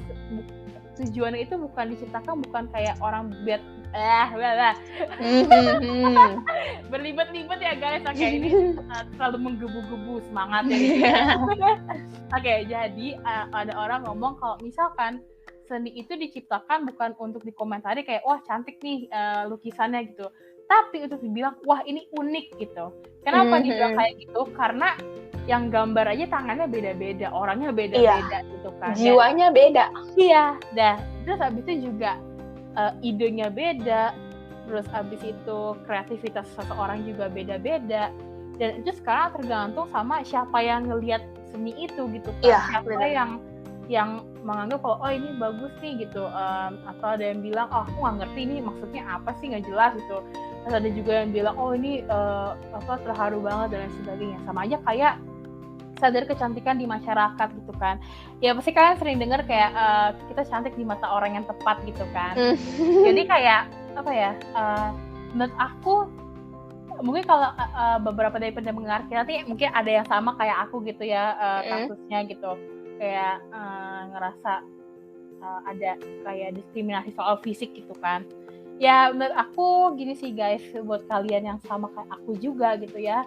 tujuannya itu bukan diciptakan bukan kayak orang berlibat-libat ya guys. Oke, ini terlalu menggebu-gebu semangatnya gitu. Oke, jadi ada orang ngomong kalau misalkan seni itu diciptakan bukan untuk dikomentari kayak wah cantik nih lukisannya gitu, tapi untuk dibilang wah ini unik gitu. Kenapa dibilang kayak gitu? Karena yang gambar aja tangannya beda-beda, orangnya beda-beda gitu kan. Jiwanya beda. Iya, terus abis itu juga idenya beda, terus abis itu kreativitas seseorang juga beda-beda. Dan itu sekarang tergantung sama siapa yang ngelihat seni itu gitu kan. Siapa yang menganggap kalau oh ini bagus nih gitu, atau ada yang bilang oh aku nggak ngerti ini maksudnya apa sih, nggak jelas gitu. Terus ada juga yang bilang oh ini terharu banget dan lain sebagainya. Sama aja kayak sadar kecantikan di masyarakat gitu kan. Ya pasti kalian sering dengar kayak kita cantik di mata orang yang tepat gitu kan. Jadi kayak apa ya, menurut aku mungkin kalau beberapa dari pendengar kita nanti mungkin ada yang sama kayak aku gitu ya, kasusnya gitu. Kayak ngerasa ada kayak diskriminasi soal fisik gitu kan. Ya menurut aku gini sih guys, buat kalian yang sama kayak aku juga gitu ya,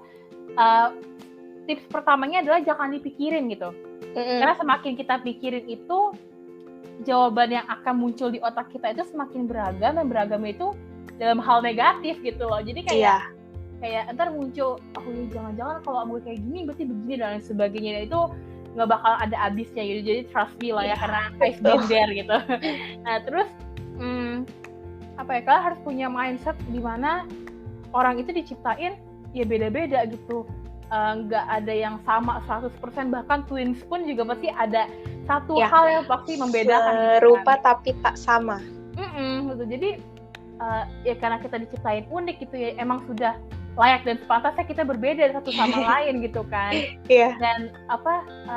tips pertamanya adalah jangan dipikirin gitu. Karena semakin kita pikirin itu, jawaban yang akan muncul di otak kita itu semakin beragam, dan beragam itu dalam hal negatif gitu loh. Jadi kayak ntar muncul, oh ya jangan-jangan kalau gue kayak gini berarti begini dan lain sebagainya. Dan itu nggak bakal ada habisnya gitu. Jadi trust me lah ya, karena I've been there gitu. Nah terus kalian harus punya mindset di mana orang itu diciptain ya beda-beda gitu. Nggak ada yang sama 100%, bahkan twins pun juga pasti ada satu hal yang pasti membedakan. Serupa gitu, tapi tak sama. Gitu. Jadi ya karena kita diciptain unik gitu ya, emang sudah layak dan sepantasnya kita berbeda satu sama lain gitu kan. Dan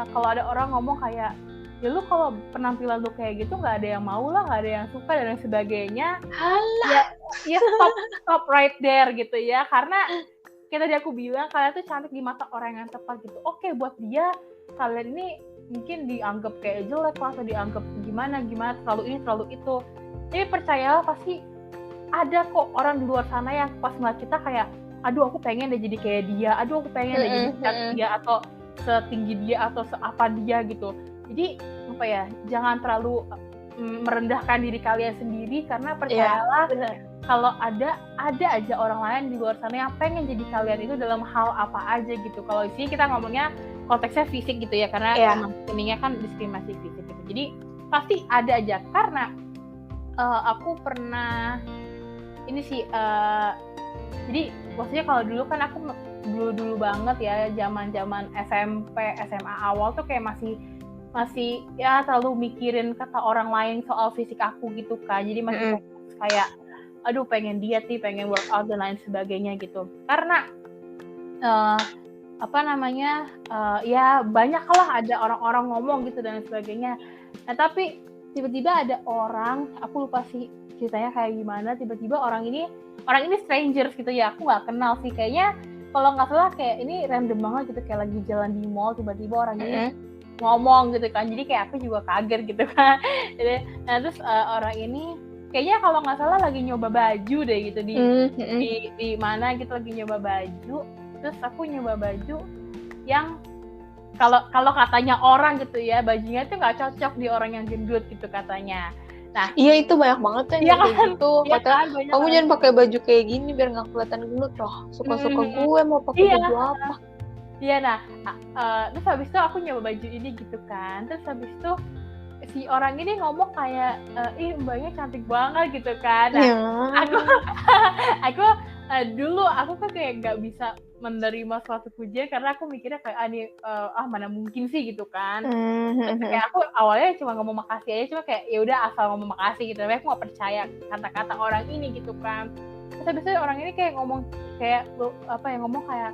kalau ada orang ngomong kayak ya lu kalau penampilan lu kayak gitu nggak ada yang mau lah, nggak ada yang suka dan lain sebagainya. Ya stop right there gitu ya, karena kayak tadi aku bilang kalian tuh cantik di mata orang yang tepat gitu. Oke, buat dia kalian ini mungkin dianggap kayak jelek lah, atau dianggap gimana terlalu ini terlalu itu. Tapi percayalah pasti ada kok orang di luar sana yang pas ngeliat kita kayak aduh aku pengen deh jadi kayak dia, aduh aku pengen deh jadi seperti dia, atau setinggi dia, atau seapa dia gitu. Jadi jangan terlalu merendahkan diri kalian sendiri, karena percayalah kalau ada aja orang lain di luar sana yang pengen jadi kalian itu dalam hal apa aja gitu. Kalau di sini kita ngomongnya konteksnya fisik gitu ya, karena emang ininya kan diskriminasi fisik gitu. Jadi pasti ada aja, karena aku pernah ini sih jadi maksudnya kalau dulu kan aku dulu banget ya, zaman SMP SMA awal tuh kayak masih ya terlalu mikirin kata orang lain soal fisik aku gitu kan. Jadi masih kayak aduh pengen diet nih, pengen workout dan lain sebagainya gitu. Karena ya banyaklah ada orang-orang ngomong gitu dan sebagainya. Nah tapi tiba-tiba ada orang, aku lupa sih ceritanya kayak gimana, tiba-tiba orang ini strangers gitu ya, aku nggak kenal sih, kayaknya kalau nggak salah kayak ini random banget gitu, kayak lagi jalan di mall tiba-tiba orang ini ngomong gitu kan. Jadi kayak aku juga kaget gitu kan. Nah terus orang ini kayaknya kalau nggak salah lagi nyoba baju deh gitu di mana gitu, lagi nyoba baju. Terus aku nyoba baju yang kalau katanya orang gitu ya, bajunya tuh nggak cocok di orang yang gendut gitu katanya. Nah, iya itu banyak banget kan iya kayak kan? gitu. Iya Kata kan, banyak kamu orang jangan gitu. pakai baju kayak gini biar nggak kelihatan gendut loh. Suka-suka gue mau pakai Iya. baju apa. Iya, nah, terus habis itu aku nyoba baju ini gitu kan. Terus habis itu si orang ini ngomong kayak, ih mbaknya cantik banget gitu kan. Nah, Ya. aku dulu aku kan kayak nggak bisa menerima suatu pujian karena aku mikirnya kayak mana mungkin sih gitu kan. Terus kayak aku awalnya cuma ngomong makasih aja, cuma kayak ya udah asal ngomong makasih gitu, tapi aku nggak percaya kata-kata orang ini gitu kan. Terus habis itu orang ini kayak ngomong kayak ngomong kayak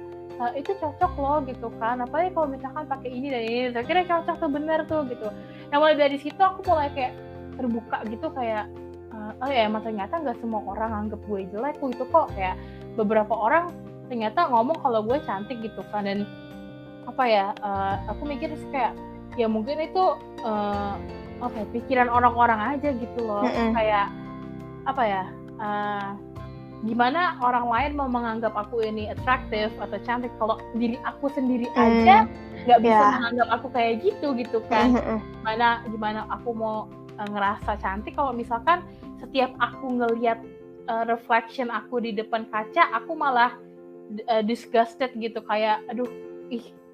itu cocok loh gitu kan, apalagi kalau misalkan pakai ini dan ini, saya kira cocok tuh, bener tuh gitu. Nah mulai dari situ aku mulai kayak terbuka gitu kayak oh ya emang ternyata nggak semua orang anggap gue jelek itu kok, kayak beberapa orang ternyata ngomong kalau gue cantik gitu kan. Dan aku mikir kayak ya mungkin itu pikiran orang-orang aja gitu loh. Kayak gimana orang lain mau menganggap aku ini atraktif atau cantik kalau diri aku sendiri aja nggak bisa menganggap aku kayak gitu kan. Gimana aku mau ngerasa cantik kalau misalkan setiap aku ngelihat reflection aku di depan kaca aku malah disgusted gitu, kayak aduh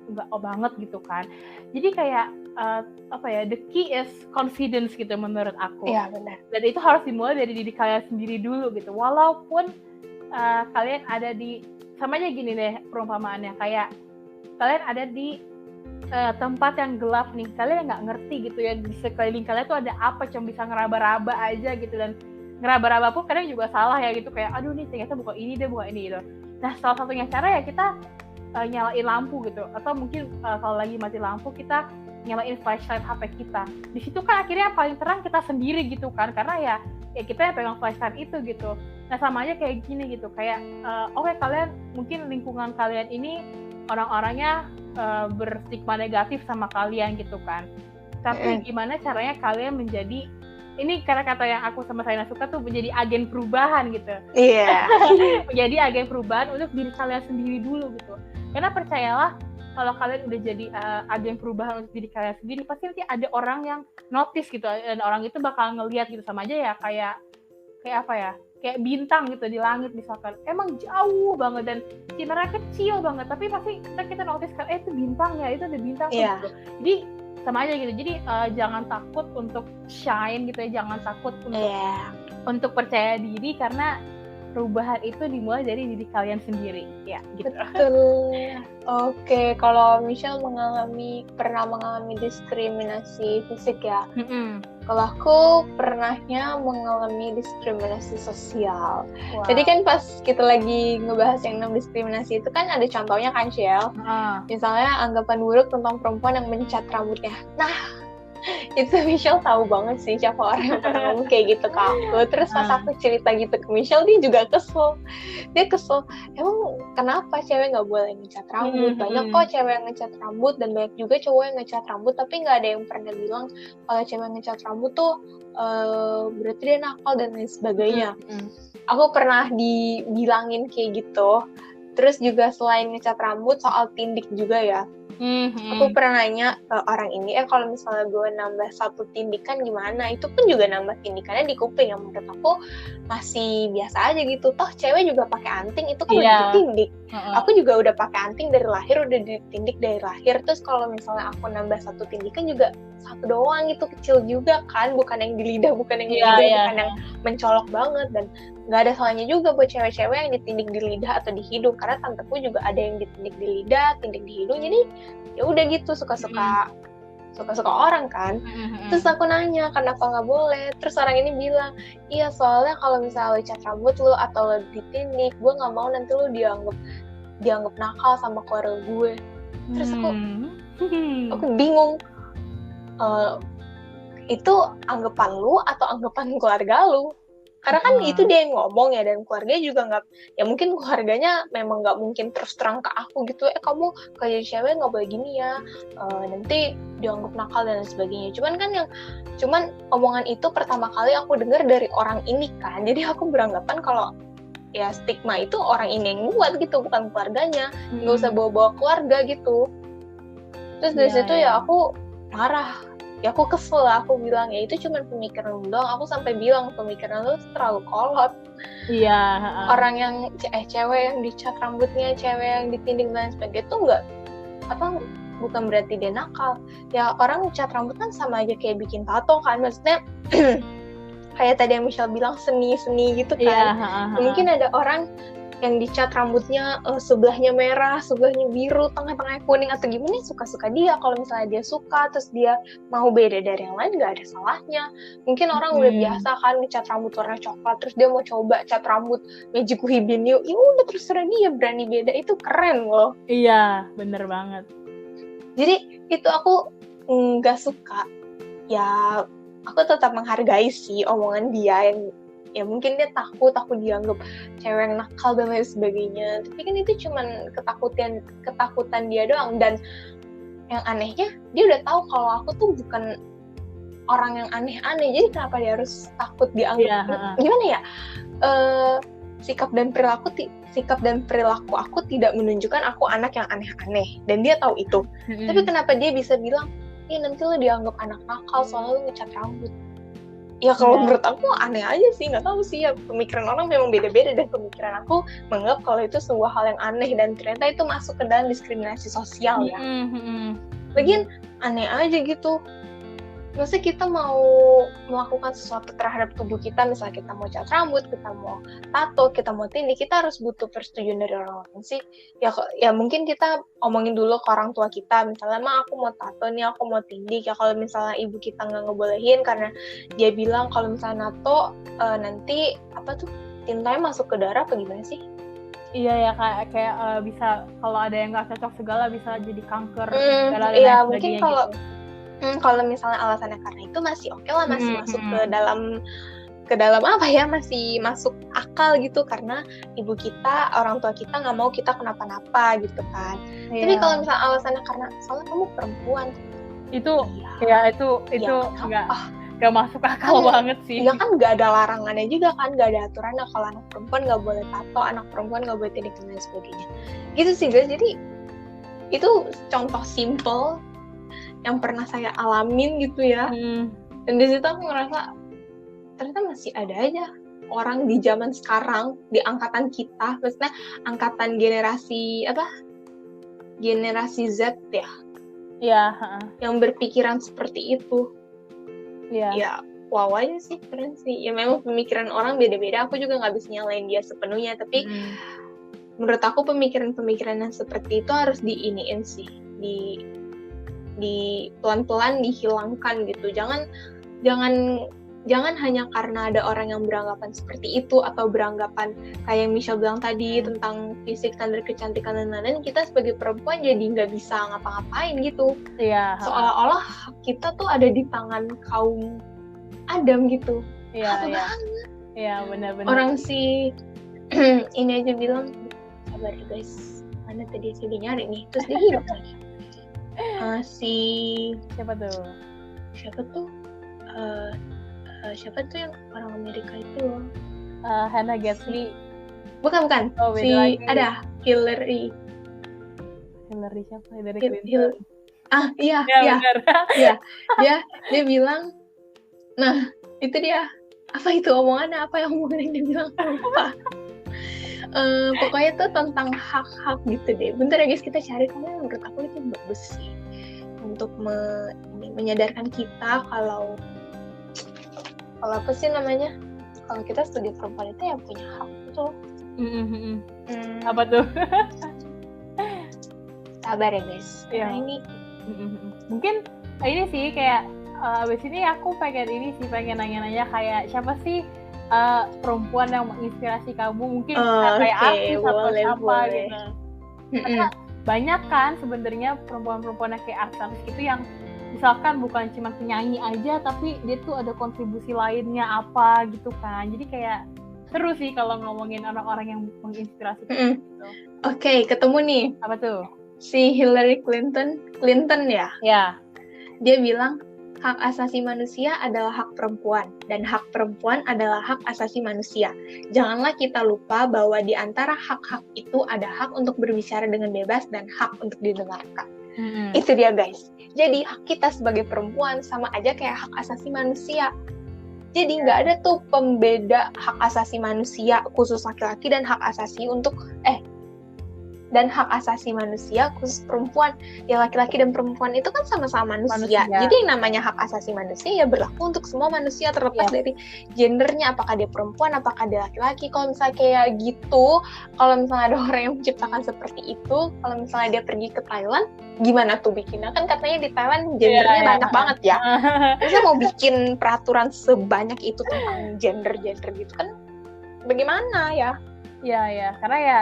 nggak banget gitu kan. Jadi kayak the key is confidence gitu menurut aku. Iya benar. Dan itu harus dimulai dari diri kalian sendiri dulu gitu. Walaupun kalian ada di, sama aja gini deh perumpamaannya, kayak kalian ada di tempat yang gelap nih, kalian nggak ngerti gitu ya di sekeliling kalian tuh ada apa, cuma bisa ngeraba-raba aja gitu. Dan ngeraba-raba pun kadang juga salah ya gitu, kayak aduh nih ternyata bukan ini gitu. Nah salah satunya cara ya kita nyalain lampu gitu, atau mungkin kalau lagi mati lampu kita nyalain flashlight HP kita. Di situ kan akhirnya yang paling terang kita sendiri gitu kan, karena ya kita yang pegang flashlight itu gitu. Nah sama aja kayak gini gitu, kayak kalian mungkin lingkungan kalian ini orang-orangnya berstigma negatif sama kalian gitu kan. Tapi gimana caranya kalian menjadi, ini kata-kata yang aku sama Saina suka tuh, menjadi agen perubahan gitu. Iya. Menjadi agen perubahan untuk diri kalian sendiri dulu gitu. Karena percayalah, kalau kalian udah jadi agen perubahan untuk diri kalian sendiri, pasti nanti ada orang yang notice gitu, dan orang itu bakal ngelihat gitu. Sama aja ya kayak kayak bintang gitu di langit misalkan, emang jauh banget dan sinarnya kecil banget, tapi pasti kita notice kan, itu bintang ya, itu ada bintang gitu. Jadi sama aja gitu. Jadi jangan takut untuk shine gitu ya, jangan takut untuk percaya diri, karena perubahan itu dimulai dari diri kalian sendiri ya gitu. Betul. Oke, kalau Michelle pernah mengalami diskriminasi fisik ya. Kalau aku pernahnya mengalami diskriminasi sosial. Wow. Jadi kan pas kita lagi ngebahas yang 6 diskriminasi itu kan ada contohnya kan, Shell. Misalnya anggapan buruk tentang perempuan yang mencat rambutnya. Nah, itu Michelle tahu banget sih siapa orang yang pernah ngomong kayak gitu ke aku. Terus pas aku cerita gitu ke Michelle, dia juga kesel. Dia kesel, emang kenapa cewek nggak boleh ngecat rambut? Banyak kok cewek yang ngecat rambut, dan banyak juga cowok yang ngecat rambut, tapi nggak ada yang pernah bilang kalau cewek ngecat rambut tuh berarti dia nakal dan lain sebagainya. Aku pernah dibilangin kayak gitu. Terus juga selain ngecat rambut, soal tindik juga ya. Aku pernah nanya ke orang ini, kalau misalnya gue nambah 1 tindikan gimana? Itu pun juga nambah tindikannya di kuping, yang menurut aku masih biasa aja gitu. Toh cewek juga pakai anting, itu kan udah ditindik. Aku juga udah pakai anting dari lahir, udah ditindik dari lahir. Terus kalau misalnya aku nambah 1 tindikan juga 1 doang gitu, kecil juga kan, bukan yang di lidah, bukan yang di lidah, bukan yang mencolok banget. Dan nggak ada salahnya juga buat cewek-cewek yang ditindik di lidah atau di hidung, karena tanteku juga ada yang ditindik di lidah, tindik di hidung. Jadi ya udah gitu, suka-suka orang kan. Terus aku nanya kenapa nggak boleh, terus orang ini bilang, iya soalnya kalau misalnya lo cat rambut lo atau lo ditindik, gue nggak mau nanti lo dianggap nakal sama keluarga gue. Terus aku bingung, itu anggapan lu atau anggapan keluarga lu? Karena kan itu dia yang ngomong ya, dan keluarganya juga nggak, ya mungkin keluarganya memang nggak mungkin terus terang ke aku gitu, kamu kayak cewek nggak boleh gini ya, nanti dianggap nakal dan sebagainya. Cuman omongan itu pertama kali aku dengar dari orang ini kan, jadi aku beranggapan kalau ya stigma itu orang ini yang buat gitu, bukan keluarganya. Nggak usah bawa-bawa keluarga gitu. Terus dari situ ya aku marah, ya aku kesel lah, aku bilang ya itu cuma pemikiran lu doang. Aku sampai bilang pemikiran lu terlalu kolot. Iya. Orang yang cewek yang dicat rambutnya, cewek yang ditinding dan sebagainya tuh nggak bukan berarti dia nakal. Ya orang cat rambut kan sama aja kayak bikin tato kan, maksudnya kayak tadi yang Michelle bilang seni gitu kan. Mungkin ada orang yang dicat rambutnya sebelahnya merah, sebelahnya biru, tengah-tengah kuning atau gimana, suka-suka dia. Kalau misalnya dia suka terus dia mau beda dari yang lain, nggak ada salahnya. Mungkin orang udah biasa kan dicat rambut warna coklat, terus dia mau coba cat rambut Magic Hibinio, ya udah terserah dia, berani beda, itu keren loh. Iya, bener banget. Jadi itu aku nggak suka. Ya aku tetap menghargai sih omongan dia yang ya mungkin dia takut dianggap cewek yang nakal dan lain sebagainya, tapi kan itu cuman ketakutan dia doang. Dan yang anehnya dia udah tahu kalau aku tuh bukan orang yang aneh-aneh, jadi kenapa dia harus takut dianggap gimana ya, sikap dan perilaku aku tidak menunjukkan aku anak yang aneh-aneh, dan dia tahu itu. Tapi kenapa dia bisa bilang nanti lo dianggap anak nakal soalnya lo ngecat rambut? Ya kalau menurut aku aneh aja sih, nggak tahu sih ya, pemikiran orang memang beda-beda, dan pemikiran aku menganggap kalau itu sebuah hal yang aneh dan ternyata itu masuk ke dalam diskriminasi sosial ya. Lagian aneh aja gitu. Maksudnya kita mau melakukan sesuatu terhadap tubuh kita, misalnya kita mau cat rambut, kita mau tato, kita mau tindih, kita harus butuh persetujuan dari orang lain sih. Ya mungkin kita omongin dulu ke orang tua kita, misalnya aku mau tato nih, aku mau tindih. Ya kalau misalnya ibu kita nggak ngebolehin karena dia bilang kalau misalnya nato nanti tintanya masuk ke darah, apa gimana sih? Iya ya, kayak bisa kalau ada yang nggak cocok segala bisa jadi kanker. Iya mungkin kalau misalnya alasannya karena itu masih oke lah, masih masuk ke dalam apa ya, masih masuk akal gitu, karena ibu kita, orang tua kita nggak mau kita kenapa-napa gitu kan. Tapi kalau misalnya alasannya karena soalnya kamu perempuan, itu nggak masuk akal banget sih. Iya kan, nggak ada larangannya juga kan, nggak ada aturannya kalau anak perempuan nggak boleh tato, anak perempuan nggak boleh tindik dan sebagainya gitu sih guys. Jadi itu contoh simple yang pernah saya alamin gitu ya. Dan di situ aku ngerasa ternyata masih ada aja orang di zaman sekarang, di angkatan kita, maksudnya angkatan generasi Z ya. Iya. Yang berpikiran seperti itu. Iya. Ya wow aja sih, keren sih. Ya memang pemikiran orang beda-beda. Aku juga nggak bisa nyalain dia sepenuhnya, tapi menurut aku pemikiran-pemikiran yang seperti itu harus diiniin sih, di pelan-pelan dihilangkan gitu. Jangan hanya karena ada orang yang beranggapan seperti itu atau beranggapan kayak yang Michelle bilang tadi tentang fisik, standar kecantikan dan lain-lain, kita sebagai perempuan jadi nggak bisa ngapa-ngapain gitu. Iya. Seolah-olah kita tuh ada di tangan kaum Adam gitu. Iya. Iya, benar-benar. Orang si ini aja bilang, sabar ya guys, mana tadi saya nyari nih, terus dia hilang lagi. Siapa tuh yang orang Amerika itu loh, Hannah Gatsby. Bukan ada Hillary siapa? Hillary Clinton. Iya. Iya. Dia bilang, nah itu dia, apa itu omongannya, apa yang dia bilang apa? Pokoknya tuh tentang hak-hak gitu deh. Bentar ya guys, kita cari, karena menurut aku itu bagus sih untuk menyadarkan kita kalau apa sih namanya, kalau kita sebagai perempuan itu ya punya hak tuh. Apa tuh? Sabar ya guys, karena ini mungkin ini sih kayak abis ini aku pengen nanya-nanya kayak siapa sih perempuan yang menginspirasi kamu, mungkin kayak artis atau siapa gitu. Karena banyak kan sebenarnya perempuan-perempuan yang kayak artis itu yang misalkan bukan cuma penyanyi aja, tapi dia tuh ada kontribusi lainnya apa gitu kan. Jadi kayak seru sih kalau ngomongin orang-orang yang menginspirasi gitu. Oke, ketemu nih. Apa tuh? Si Hillary Clinton ya? Ya. Dia bilang hak asasi manusia adalah hak perempuan, dan hak perempuan adalah hak asasi manusia. Janganlah kita lupa bahwa di antara hak-hak itu ada hak untuk berbicara dengan bebas dan hak untuk didengarkan. Itu dia guys. Jadi hak kita sebagai perempuan sama aja kayak hak asasi manusia. Jadi nggak ada tuh pembeda hak asasi manusia khusus laki-laki dan hak asasi manusia khusus perempuan. Ya laki-laki dan perempuan itu kan sama-sama manusia. Jadi yang namanya hak asasi manusia ya berlaku untuk semua manusia terlepas dari gendernya, apakah dia perempuan, apakah dia laki-laki. Kalau misalnya kayak gitu, kalau misalnya ada orang yang menciptakan seperti itu, kalau misalnya dia pergi ke Thailand, gimana tuh bikinnya? Kan katanya di Thailand gendernya banyak banget ya. Terus mau bikin peraturan sebanyak itu tentang gender gitu kan bagaimana ya? Iya, karena ya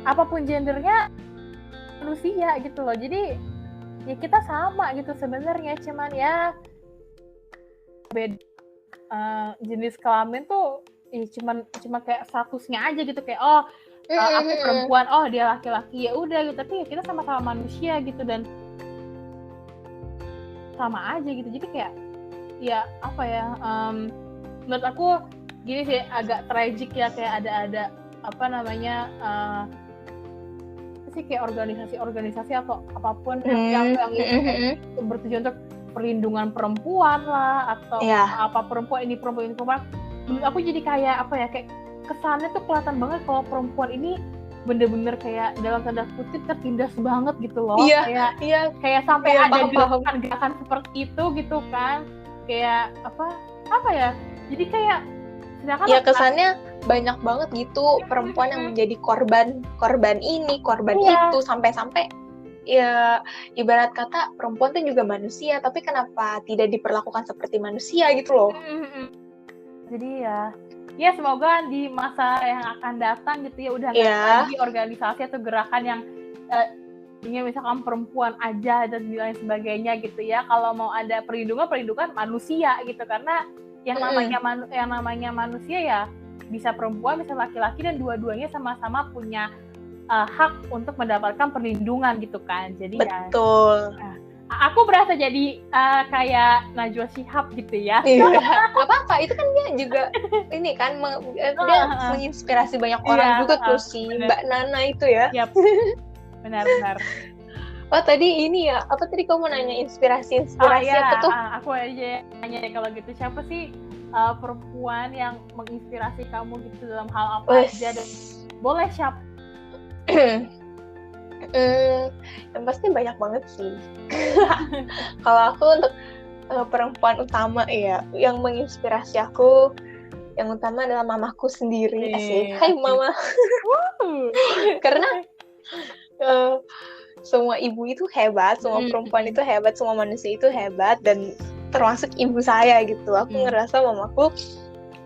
apapun gendernya manusia gitu loh. Jadi ya kita sama gitu sebenarnya, cuman ya beda jenis kelamin tuh cuma kayak statusnya aja gitu, kayak aku perempuan, dia laki-laki, ya udah gitu. Tapi ya kita sama-sama manusia gitu dan sama aja gitu. Jadi kayak ya apa ya, menurut aku gini sih, agak tragic ya, kayak ada apa namanya sih kayak organisasi atau apapun yang bertujuan untuk perlindungan perempuan lah atau apa perempuan ini. Menurut aku jadi kayak apa ya, kayak kesannya tuh kelihatan banget kalau perempuan ini bener-bener kayak dalam tanda kutip tertindas banget gitu loh. Kayak sampai ada gerakan seperti itu gitu kan, kayak apa ya, jadi kayak ya kesannya banyak banget gitu perempuan yang menjadi korban ini, korban itu, sampai ya ibarat kata perempuan tuh juga manusia, tapi kenapa tidak diperlakukan seperti manusia gitu loh. Jadi ya semoga di masa yang akan datang gitu ya udah nggak lagi organisasi atau gerakan yang misalkan perempuan aja dan lain sebagainya gitu ya. Kalau mau ada perlindungan manusia gitu, karena yang namanya manusia ya bisa perempuan bisa laki-laki dan dua-duanya sama-sama punya hak untuk mendapatkan perlindungan gitu kan. Jadi betul. Aku berasa jadi kayak Najwa Shihab gitu ya. Gak apa-apa, itu kan dia juga ini kan dia menginspirasi banyak orang juga tuh si Mbak Nana itu ya. Yep. Benar. Oh tadi ini ya, apa tadi kamu nanya inspirasi apa tuh? Aku aja nanya deh kalau gitu, siapa sih perempuan yang menginspirasi kamu gitu dalam hal apa aja, dan boleh siapa? Yang pasti banyak banget sih. Kalau aku untuk perempuan utama ya, yang menginspirasi aku yang utama adalah mamaku sendiri. Asik. Hai mama. Karena semua ibu itu hebat, semua perempuan itu hebat, semua manusia itu hebat, dan termasuk ibu saya gitu. Aku ngerasa mamaku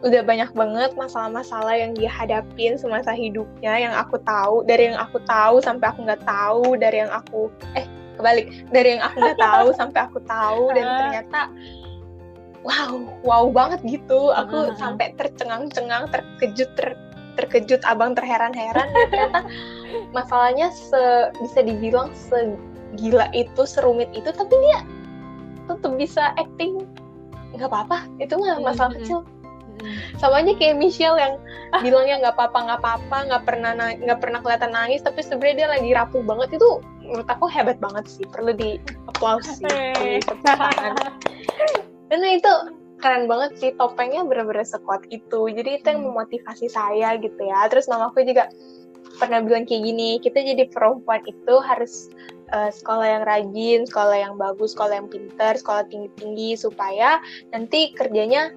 udah banyak banget masalah-masalah yang dia hadapin semasa hidupnya, yang aku tahu, dari yang aku tahu sampai aku nggak tahu, dari yang aku nggak tahu sampai aku tahu, dan ternyata wow banget gitu. Aku sampai tercengang-cengang, terkejut, abang terheran-heran. Ya, ternyata masalahnya bisa dibilang segila itu, serumit itu, tapi dia tetap bisa acting. Nggak apa-apa, itu mah masalah kecil. Sama aja kayak Michelle yang bilangnya nggak apa-apa, nggak pernah kelihatan nangis, tapi sebenarnya dia lagi rapuh banget. Itu menurut aku hebat banget sih, perlu di applause sih, karena itu keren banget sih, topengnya benar-benar sekuat itu. Jadi itu yang memotivasi saya gitu ya. Terus mamaku juga pernah bilang kayak gini, kita jadi perempuan itu harus sekolah yang rajin, sekolah yang bagus, sekolah yang pintar, sekolah tinggi-tinggi, supaya nanti kerjanya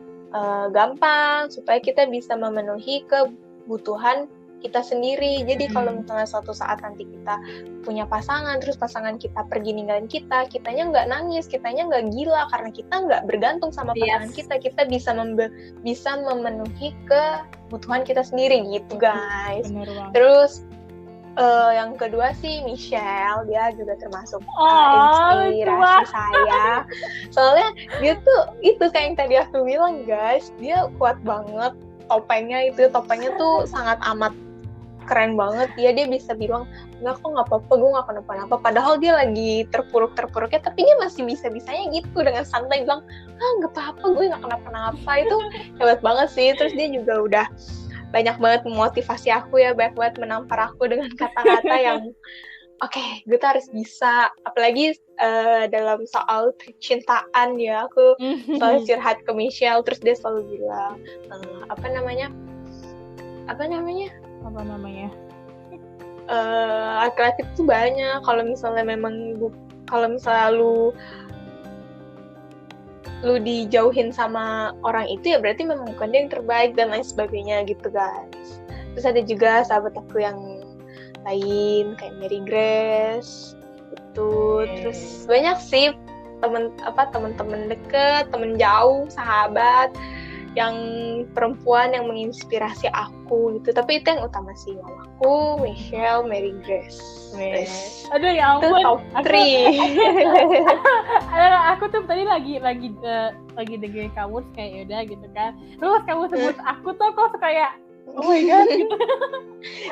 gampang, supaya kita bisa memenuhi kebutuhan kita sendiri. Jadi kalau misalnya suatu saat nanti kita punya pasangan, terus pasangan kita pergi ninggalin kitanya nggak nangis, kitanya nggak gila, karena kita nggak bergantung sama pasangan kita bisa memenuhi kebutuhan kita sendiri gitu guys. Terus yang kedua sih Michelle, dia juga termasuk inspirasi saya. Soalnya dia tuh itu kayak yang tadi aku bilang guys, dia kuat banget, topengnya tuh sangat amat keren banget. Dia bisa bilang nggak apa-apa, gue nggak kenapa-napa, padahal dia lagi terpuruk-terpuruknya, tapi dia masih bisa-bisanya gitu dengan santai bilang nggak apa-apa, gue nggak kenapa-napa. Itu hebat banget sih. Terus dia juga udah banyak banget memotivasi aku ya, banyak banget menampar aku dengan kata-kata yang oke, gue tuh harus bisa. Apalagi dalam soal percintaan ya, aku selalu curhat ke Michelle, terus dia selalu bilang, apa namanya? Laki-laki tuh banyak. Kalau misalnya lu dijauhin sama orang itu ya berarti memang bukan dia yang terbaik dan lain sebagainya gitu guys. Terus ada juga sahabat aku yang lain kayak Mary Grace itu, terus banyak sih temen-temen deket, temen jauh, sahabat yang perempuan yang menginspirasi aku gitu. Tapi itu yang utama sih mamaku, Michelle, Mary Grace. Aduh ya ampun. Itu top 3. Aku tuh tadi lagi dengerin kamu kayak yaudah gitu kan. Terus kamu sebut aku tuh kok kayak oh my god gitu.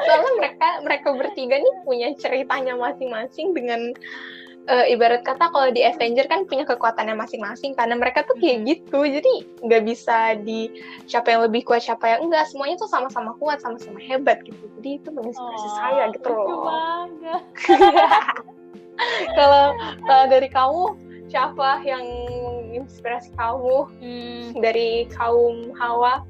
Soalnya mereka bertiga nih punya ceritanya masing-masing dengan ibarat kata kalau di Avenger kan punya kekuatannya masing-masing karena mereka tuh kayak gitu, jadi nggak bisa di siapa yang lebih kuat siapa yang enggak, semuanya tuh sama-sama kuat, sama-sama hebat gitu. Jadi itu menginspirasi saya gitu loh. Kalau dari kamu siapa yang inspirasi kamu dari kaum Hawa?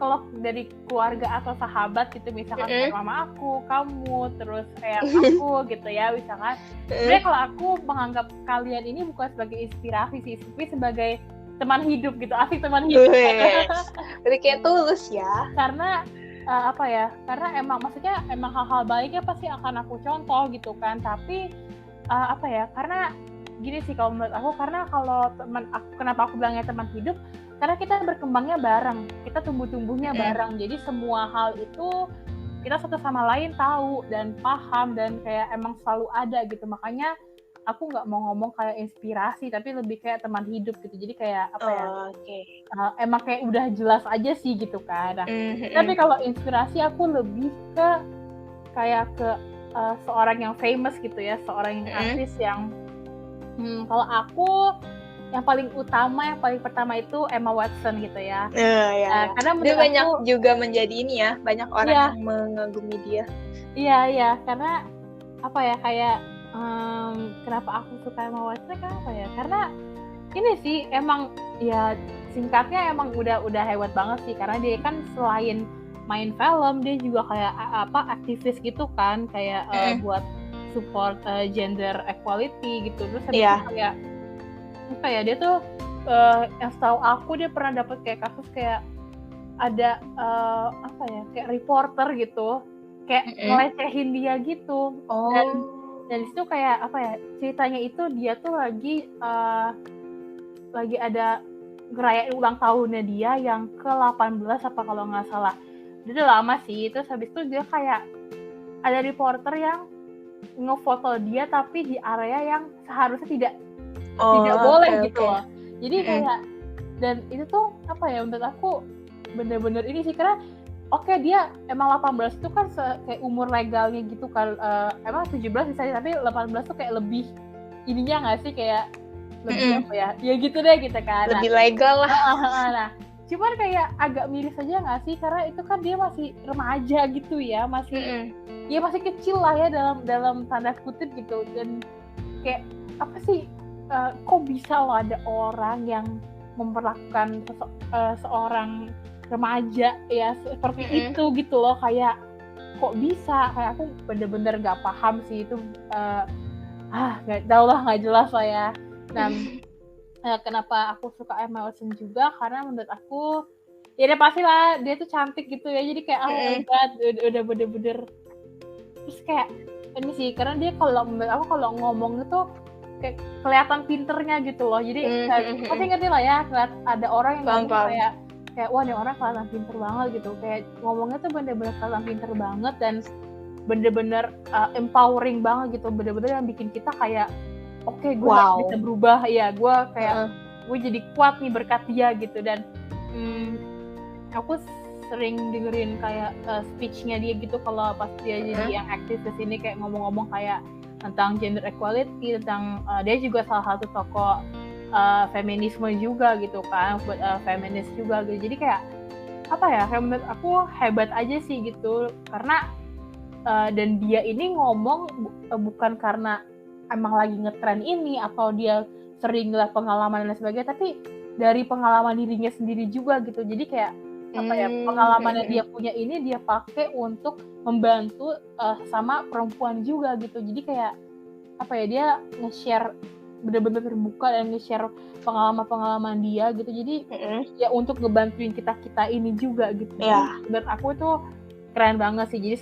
Kalau dari keluarga atau sahabat gitu misalkan kayak mama aku, kamu, terus kayak aku gitu ya misalkan. Sebenarnya kalau aku menganggap kalian ini bukan sebagai inspirasi sih, tapi sebagai teman hidup gitu, asik teman hidup. Berarti kayak tulus ya. Karena karena emang hal-hal baiknya pasti akan aku contoh gitu kan. Tapi karena gini sih kalau menurut aku, karena kalau teman aku, kenapa aku bilangnya teman hidup, karena kita berkembangnya bareng, kita tumbuhnya bareng, jadi semua hal itu kita satu sama lain tahu dan paham dan kayak emang selalu ada gitu. Makanya aku nggak mau ngomong kayak inspirasi, tapi lebih kayak teman hidup gitu. Jadi kayak emang kayak udah jelas aja sih gitu kan. Tapi kalau inspirasi aku lebih ke kayak ke seorang yang famous gitu ya, seorang yang artis yang kalau aku yang paling pertama itu Emma Watson gitu ya. Karena dia banyak juga menjadi ini ya, banyak orang yang mengagumi dia. Iya, karena kenapa aku suka Emma Watson karena ini sih emang ya singkatnya emang udah hebat banget sih, karena dia kan selain main film dia juga kayak aktivis gitu kan, kayak buat support gender equality gitu. Terus kayak dia tuh yang setahu aku dia pernah dapat kayak kasus kayak ada kayak reporter gitu kayak ngelecehin dia gitu. Dan itu kayak ceritanya itu dia tuh lagi ada ngerayain ulang tahunnya dia yang ke-18 apa kalau nggak salah. Dia udah lama sih. Terus habis itu dia kayak ada reporter yang ngefoto dia tapi di area yang seharusnya tidak boleh gitu loh. Jadi kayak dan itu tuh menurut aku bener-bener ini sih, karena dia emang 18 itu kan kayak umur legalnya gitu kan, emang 17 bisa, tapi 18 tuh kayak lebih ininya nggak sih, kayak lebih ya gitu deh gitu kan, lebih legal lah. Nah cuman kayak agak miris aja nggak sih, karena itu kan dia masih remaja gitu ya, masih masih kecil lah ya dalam tanda kutip gitu. Dan kayak apa sih, kok bisa loh ada orang yang memperlakukan seorang remaja ya seperti itu gitu loh, kayak kok bisa, kayak aku bener-bener gak paham sih itu, gak tau lah, gak jelas lah ya. Dan kenapa aku suka Emma Watson juga, karena menurut aku ya udah pasti lah dia tuh cantik gitu ya, jadi kayak oh my god udah bener-bener. Terus kayak ini sih, karena dia kalau menurut aku kalau ngomong itu kayak kelihatan pinternya gitu loh, jadi pasti ngerti lah ya, ada orang yang ngomong kayak wah ini orang kelihatan pinter banget gitu, kayak ngomongnya tuh bener-bener kelihatan pinter banget dan bener-bener empowering banget gitu, bener-bener yang bikin kita kayak oke, gue bisa berubah ya, gue kayak gue jadi kuat nih berkat dia gitu. Dan aku sering dengerin kayak speech-nya dia gitu kalau pas dia jadi yang aktivis ini, kayak ngomong-ngomong kayak tentang gender equality, tentang dia juga salah satu tokoh feminisme juga gitu kan, feminis juga gitu. Jadi kayak kayak menurut aku hebat aja sih gitu, karena dan dia ini ngomong bukan karena emang lagi ngetren ini atau dia sering lihat pengalaman dan sebagainya, tapi dari pengalaman dirinya sendiri juga gitu. Jadi kayak pengalaman yang dia punya ini dia pakai untuk membantu sama perempuan juga gitu. Jadi kayak dia nge-share benar-benar terbuka dan nge-share pengalaman-pengalaman dia gitu. Jadi ya untuk ngebantuin kita ini juga gitu. Dan aku tuh keren banget sih. Jadi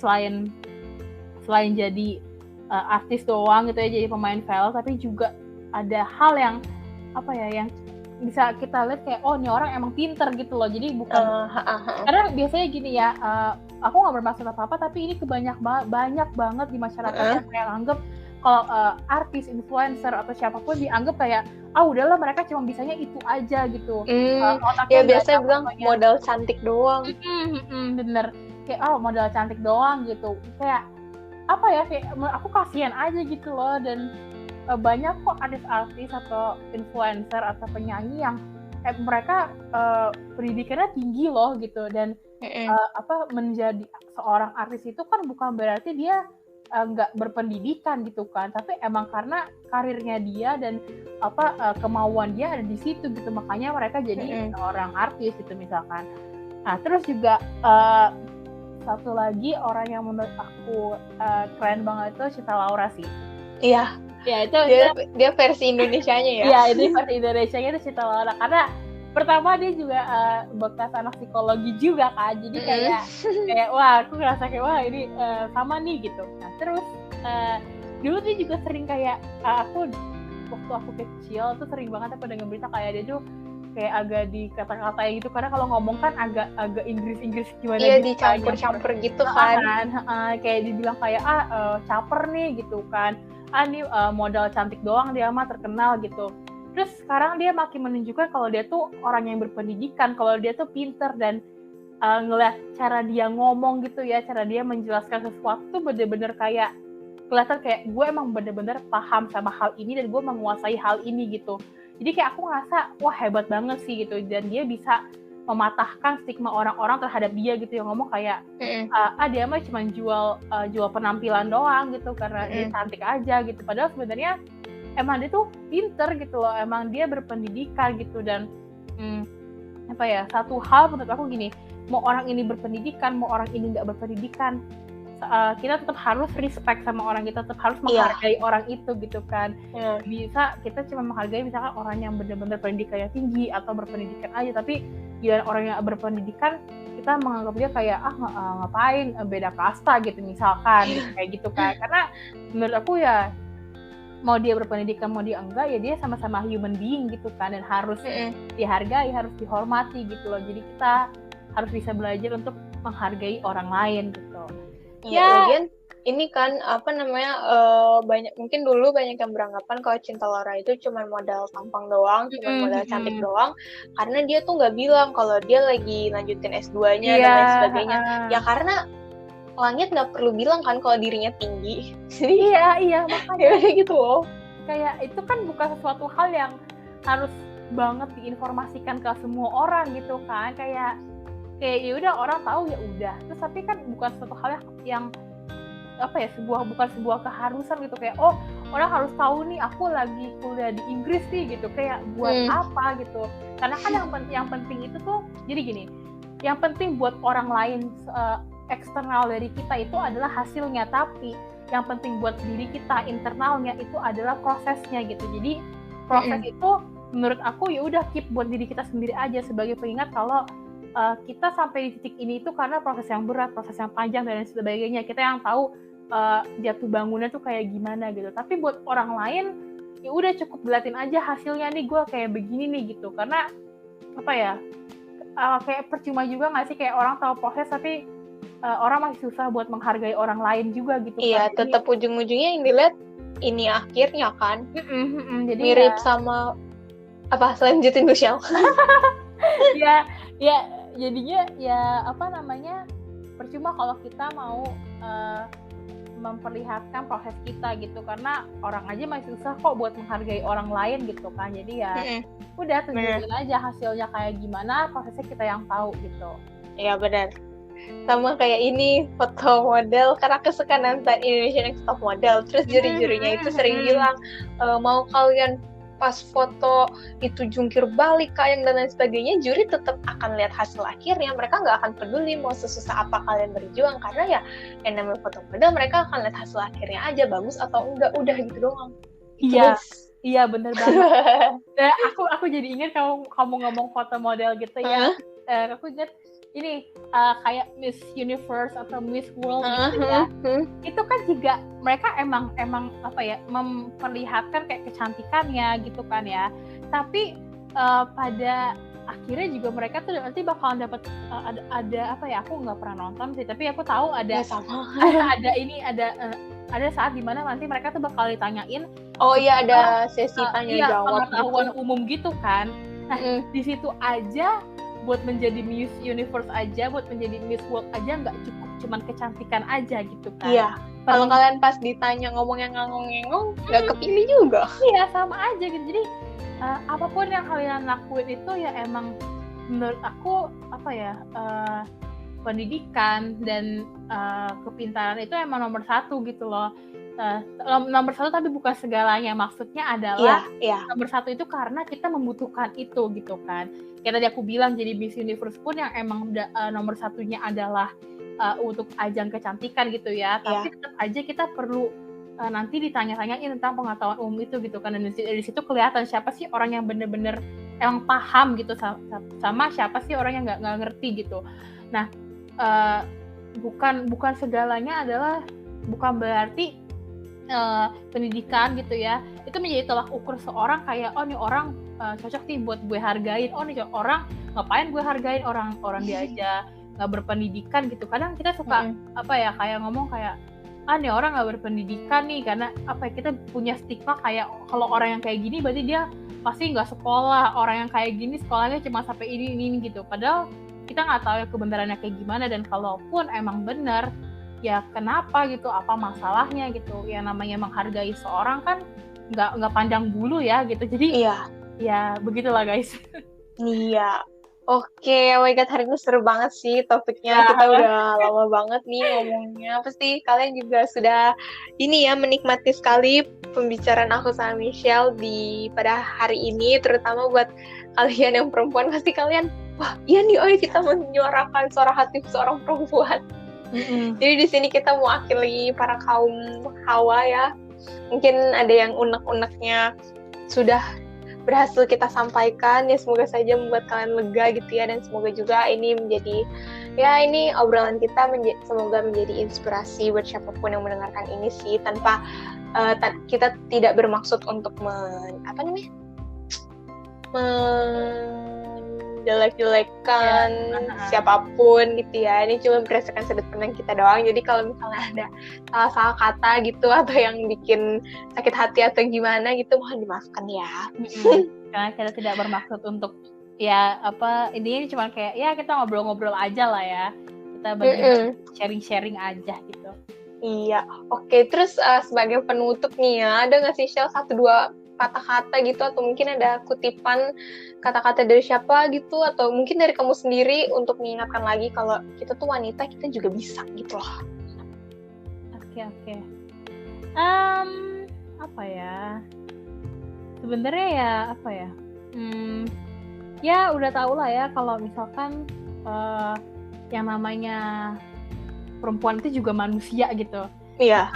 selain jadi artis doang gitu ya, jadi pemain film, tapi juga ada hal yang yang bisa kita lihat kayak ini orang emang pinter gitu loh. Jadi bukan karena biasanya gini ya, aku nggak bermaksud apa-apa, tapi ini banyak banget di masyarakat yang anggap kalau artis, influencer atau siapapun dianggap kayak udahlah mereka cuma bisanya itu aja gitu. Ya biasanya bilang modal cantik doang. Bener, kayak modal cantik doang gitu. Kayak kayak aku kasihan aja gitu loh. Dan banyak kok artis-artis atau influencer atau penyanyi yang mereka pendidikannya tinggi loh gitu. Dan menjadi seorang artis itu kan bukan berarti dia nggak berpendidikan gitu kan, tapi emang karena karirnya dia dan kemauan dia ada di situ gitu, makanya mereka jadi seorang artis gitu misalkan. Nah terus juga satu lagi orang yang menurut aku keren banget itu Cinta Laura sih. Iya. Ya itu dia versi Indonesianya ya. Iya itu versi Indonesianya itu Cinta Laura, karena pertama dia juga bekas anak psikologi juga kan, jadi kayak wah aku ngerasa kayak wah ini sama nih gitu. Nah terus dulu dia juga sering kayak waktu aku kecil tuh sering banget aku dengar berita kayak dia tuh kayak agak dikata-katain gitu, karena kalau ngomong kan agak Inggris gimana gitu. Iya dicampur-campur gitu kan. Kayak dibilang kayak caper nih gitu kan. Nih modal cantik doang dia mah terkenal gitu. Terus sekarang dia makin menunjukkan kalau dia tuh orang yang berpendidikan, kalau dia tuh pinter, dan ngeliat cara dia ngomong gitu ya, cara dia menjelaskan sesuatu tuh bener-bener kayak kelihatan kayak gue emang bener-bener paham sama hal ini dan gue menguasai hal ini gitu. Jadi kayak aku ngerasa wah hebat banget sih gitu, dan dia bisa mematahkan stigma orang-orang terhadap dia gitu, yang ngomong kayak dia mah cuma jual penampilan doang gitu karena dia cantik aja gitu. Padahal sebenarnya emang dia tuh pinter gitu loh, emang dia berpendidikan gitu. Dan satu hal menurut aku gini, mau orang ini berpendidikan, mau orang ini nggak berpendidikan, kita tetap harus respect sama orang, kita tetap harus menghargai orang itu gitu kan. Bisa kita cuma menghargai misalkan orang yang benar-benar pendidikannya tinggi atau berpendidikan aja, tapi giliran orang yang berpendidikan kita menganggap dia kayak ngapain beda kasta gitu misalkan kayak gitu kan. Karena menurut aku ya mau dia berpendidikan mau dia enggak, ya dia sama-sama human being gitu kan, dan harus dihargai, harus dihormati gitu loh. Jadi kita harus bisa belajar untuk menghargai orang lain gitu. Ya, lagian ini kan banyak, mungkin dulu banyak yang beranggapan kalau Cinta Laura itu cuma modal tampang doang, cuma modal cantik doang, karena dia tuh nggak bilang kalau dia lagi lanjutin S2-nya dan lain sebagainya. Ya karena langit nggak perlu bilang kan kalau dirinya tinggi. Jadi iya makanya gitu loh. Kayak itu kan bukan sesuatu hal yang harus banget diinformasikan ke semua orang gitu kan. Kayak ya udah orang tahu ya udah. Terus tapi kan bukan suatu hal yang bukan sebuah keharusan gitu, kayak orang harus tahu nih aku lagi kuliah di Inggris nih gitu, kayak buat apa gitu. Karena kan yang penting itu tuh jadi gini, yang penting buat orang lain eksternal dari kita itu adalah hasilnya, tapi yang penting buat diri kita internalnya itu adalah prosesnya gitu. Jadi proses itu menurut aku ya udah keep buat diri kita sendiri aja, sebagai pengingat kalau kita sampai di titik ini itu karena proses yang berat, proses yang panjang dan sebagainya. Kita yang tahu jatuh bangunnya tuh kayak gimana gitu. Tapi buat orang lain ya udah cukup liatin aja hasilnya nih, gue kayak begini nih gitu. Karena kayak percuma juga nggak sih kayak orang tahu proses tapi orang masih susah buat menghargai orang lain juga gitu. Iya, kan? Tetap ujung-ujungnya yang dilihat ini akhirnya kan. Jadi mirip sama selanjutin Michelle. ya jadinya ya percuma kalau kita mau memperlihatkan proses kita gitu, karena orang aja masih susah kok buat menghargai orang lain gitu kan. Jadi ya udah tunjukin aja hasilnya kayak gimana, prosesnya kita yang tahu gitu. Iya benar. sama kayak ini foto model, karena aku suka nonton Indonesian Next Top Model, terus juri-jurinya itu sering bilang mau kalian pas foto itu jungkir balik kayang dan lain sebagainya, juri tetap akan lihat hasil akhirnya, mereka nggak akan peduli mau sesusah apa kalian berjuang, karena ya yang namanya foto model mereka akan lihat hasil akhirnya aja bagus atau enggak, udah gitu doang. Iya, iya bener banget. Aku jadi ingat kamu ngomong foto model gitu ya. Aku ingat ini kayak Miss Universe atau Miss World gitu ya. Itu kan juga mereka emang apa ya, memperlihatkan kayak kecantikannya gitu kan ya. Tapi pada akhirnya juga mereka tuh nanti bakalan dapat ada apa ya, aku nggak pernah nonton sih, tapi aku tahu ada ada saat dimana nanti mereka tuh bakal ditanyain. Oh iya, ada sesi tanya jawab pengetahuan umum gitu kan. Nah di situ aja buat menjadi Miss Universe aja, buat menjadi Miss World aja nggak cukup cuman kecantikan aja gitu kan. Iya. Kalau kalian pas ditanya ngomong yang ngangong-ngengong nggak kepilih juga. Iya sama aja gitu. Jadi apapun yang kalian lakuin itu ya emang menurut aku apa ya, pendidikan dan kepintaran itu emang nomor satu gitu loh. Nomor satu tapi bukan segalanya, maksudnya adalah nomor satu itu karena kita membutuhkan itu gitu kan. Kayak tadi aku bilang jadi Miss Universe pun yang emang nomor satunya adalah untuk ajang kecantikan gitu ya, tapi tetap aja kita perlu nanti ditanya-tanyain tentang pengetahuan umum itu gitu kan. Dan dari situ kelihatan siapa sih orang yang bener-bener emang paham gitu sama siapa sih orang yang nggak ngerti gitu. Nah bukan segalanya adalah, bukan berarti pendidikan gitu ya itu menjadi tolak ukur seorang kayak oh nih orang cocok nih buat gue hargain, oh nih orang ngapain gue hargain, orang dia aja nggak berpendidikan gitu. Kadang kita suka apa ya, kayak ngomong kayak nih orang nggak berpendidikan nih, karena apa ya, kita punya stigma kayak kalau orang yang kayak gini berarti dia pasti nggak sekolah, orang yang kayak gini sekolahnya cuma sampai ini gitu. Padahal kita nggak tahu ya kebenarannya kayak gimana, dan kalaupun emang benar ya kenapa gitu, apa masalahnya gitu. Yang namanya menghargai seorang kan nggak pandang bulu ya gitu. Jadi ya begitulah guys. Iya. Oke, oh my god, hari ini seru banget sih topiknya. Kita udah lama banget nih ngomongnya. Pasti kalian juga sudah ini ya, menikmati sekali pembicaraan aku sama Michelle pada hari ini, terutama buat kalian yang perempuan. Pasti kalian, wah iya nih, kita menyuarakan suara hati seorang perempuan. Jadi di sini kita mewakili para kaum hawa ya. Mungkin ada yang unek-uneknya sudah berhasil kita sampaikan ya, semoga saja membuat kalian lega gitu ya, dan semoga juga ini menjadi ini obrolan kita semoga menjadi inspirasi buat siapapun yang mendengarkan ini sih, tanpa kita tidak bermaksud untuk menjelek-jelekan siapapun gitu ya. Ini cuma berdasarkan sudut pandang kita doang. Jadi kalau misalnya ada salah kata gitu atau yang bikin sakit hati atau gimana gitu, mohon dimaafkan ya. Karena kita tidak bermaksud untuk ya apa, ini cuma kayak ya kita ngobrol-ngobrol aja lah ya. Kita sharing-sharing aja gitu. Iya. Oke, terus sebagai penutup nih ya, ada nggak sih Shell 1-2 kata-kata gitu, atau mungkin ada kutipan kata-kata dari siapa gitu, atau mungkin dari kamu sendiri untuk mengingatkan lagi kalau kita tuh wanita, kita juga bisa gitu loh. Oke. Apa ya? Sebenarnya ya apa ya? Ya udah tau lah ya kalau misalkan yang namanya perempuan itu juga manusia gitu. Iya.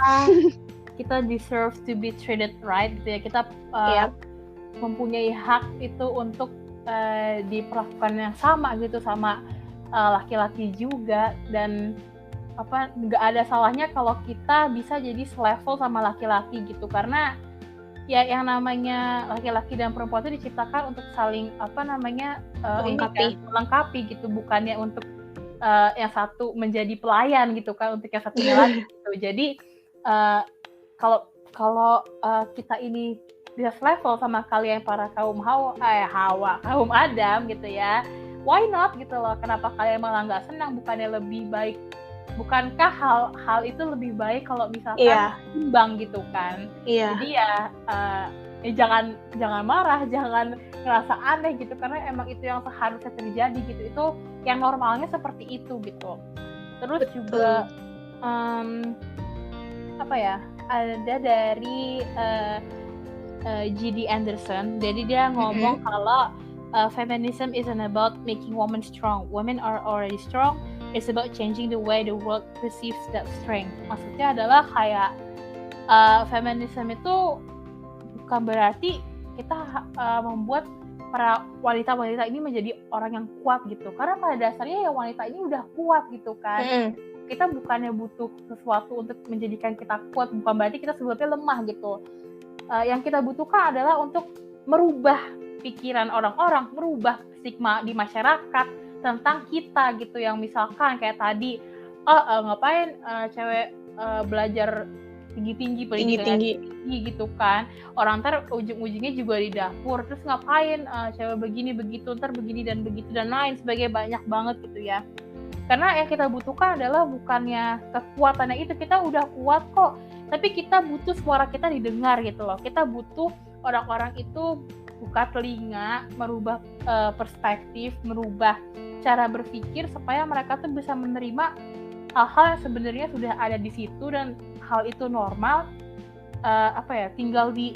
Kita deserve to be treated right gitu ya. Kita mempunyai hak itu untuk diperlakukan yang sama gitu sama laki-laki juga, dan apa nggak ada salahnya kalau kita bisa jadi selevel sama laki-laki gitu, karena ya yang namanya laki-laki dan perempuan itu diciptakan untuk saling melengkapi gitu, bukannya untuk yang satu menjadi pelayan gitu kan untuk yang satunya lagi gitu. Jadi kalau kita ini bisa level sama kalian para kaum kaum Adam gitu ya, why not gitu loh. Kenapa kalian malah nggak senang? Bukannya lebih baik, bukankah hal itu lebih baik kalau misalkan imbang gitu kan? Jadi ya jangan marah, jangan ngerasa aneh gitu, karena emang itu yang seharusnya terjadi gitu. Itu yang normalnya seperti itu gitu. Terus juga ada dari G.D. Anderson. Jadi dia ngomong kalau feminism isn't about making women strong. Women are already strong. It's about changing the way the world perceives that strength. Maksudnya adalah kayak feminism itu bukan berarti kita membuat para wanita-wanita ini menjadi orang yang kuat gitu. Karena pada dasarnya ya wanita ini udah kuat gitu kan. Kita bukannya butuh sesuatu untuk menjadikan kita kuat, bukan berarti kita sebetulnya lemah gitu. Yang kita butuhkan adalah untuk merubah pikiran orang-orang, merubah stigma di masyarakat tentang kita gitu. Yang misalkan kayak tadi, ngapain cewek belajar tinggi-tinggi gitu kan, orang ntar ujung-ujungnya juga di dapur, terus ngapain cewek begini begitu, ntar begini dan begitu dan lain sebagainya, banyak banget gitu ya. Karena yang kita butuhkan adalah bukannya kekuatannya itu, kita udah kuat kok, tapi kita butuh suara kita didengar gitu loh. Kita butuh orang-orang itu buka telinga, merubah perspektif, merubah cara berpikir supaya mereka tuh bisa menerima hal-hal yang sebenarnya sudah ada di situ dan hal itu normal. Tinggal di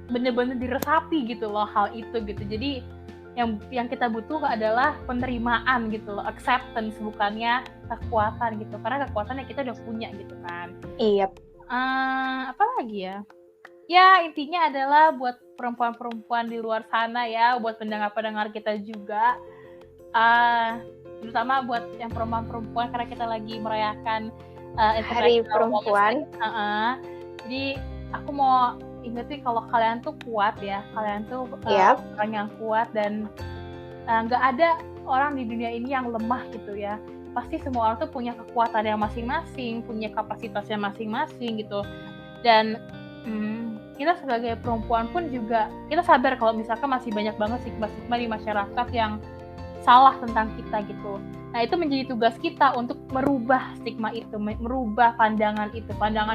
bener-bener diresapi gitu loh hal itu gitu. Jadi yang kita butuh adalah penerimaan gitu loh, acceptance, bukannya kekuatan gitu, karena kekuatannya kita udah punya gitu kan. Iya. Apa lagi ya? Ya intinya adalah buat perempuan-perempuan di luar sana ya, buat pendengar-pendengar kita juga, terutama buat yang perempuan-perempuan karena kita lagi merayakan Hari Perempuan. Jadi aku mau ingetin kalau kalian tuh kuat ya, kalian tuh orang yang kuat dan nggak ada orang di dunia ini yang lemah gitu ya. Pasti semua orang tuh punya kekuatan yang masing-masing, punya kapasitasnya masing-masing gitu. Dan kita sebagai perempuan pun juga kita sadar kalau misalkan masih banyak banget stigma-stigma di masyarakat yang salah tentang kita gitu. Nah itu menjadi tugas kita untuk merubah stigma itu, merubah pandangan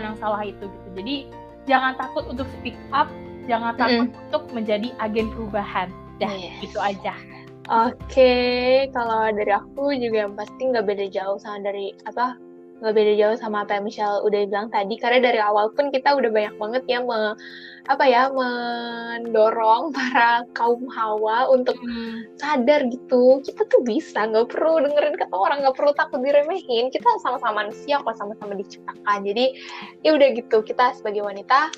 yang salah itu gitu. Jadi jangan takut untuk speak up, jangan takut untuk menjadi agen perubahan. Gitu aja. Oke, kalau dari aku juga yang pasti nggak beda jauh sama apa yang Michelle udah bilang tadi. Karena dari awal pun kita udah banyak banget ya mendorong para kaum hawa untuk sadar gitu. Kita tuh bisa, nggak perlu dengerin kata orang, nggak perlu takut diremehin. Kita sama-sama manusia kok, sama-sama diciptakan. Jadi ya udah gitu, kita sebagai wanita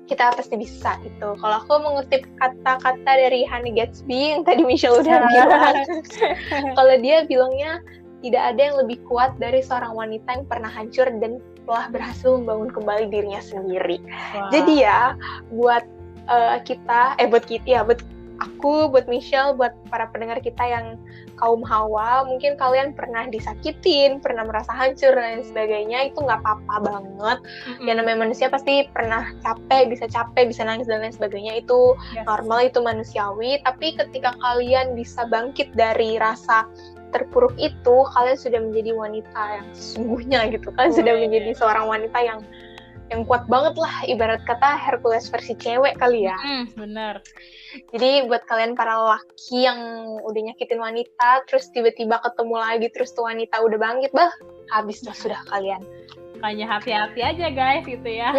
kita pasti bisa gitu. Kalau aku mengutip kata-kata dari Honey Gatsby yang tadi Michelle udah bilang, kalau dia bilangnya tidak ada yang lebih kuat dari seorang wanita yang pernah hancur dan telah berhasil membangun kembali dirinya sendiri. Wow. Jadi ya buat aku, buat Michelle, buat para pendengar kita yang kaum hawa, mungkin kalian pernah disakitin, pernah merasa hancur dan lain sebagainya, itu nggak apa-apa banget. Yang namanya manusia pasti pernah bisa capek, bisa nangis dan lain sebagainya, itu normal, itu manusiawi. Tapi ketika kalian bisa bangkit dari rasa terpuruk itu, kalian sudah menjadi wanita yang sesungguhnya gitu kan, sudah menjadi seorang wanita yang kuat banget lah, ibarat kata Hercules versi cewek kali ya. Benar. Jadi buat kalian para laki yang udah nyakitin wanita, terus tiba-tiba ketemu lagi, terus tuh wanita udah bangkit, habis lah sudah kalian. Makanya hati-hati aja guys gitu ya.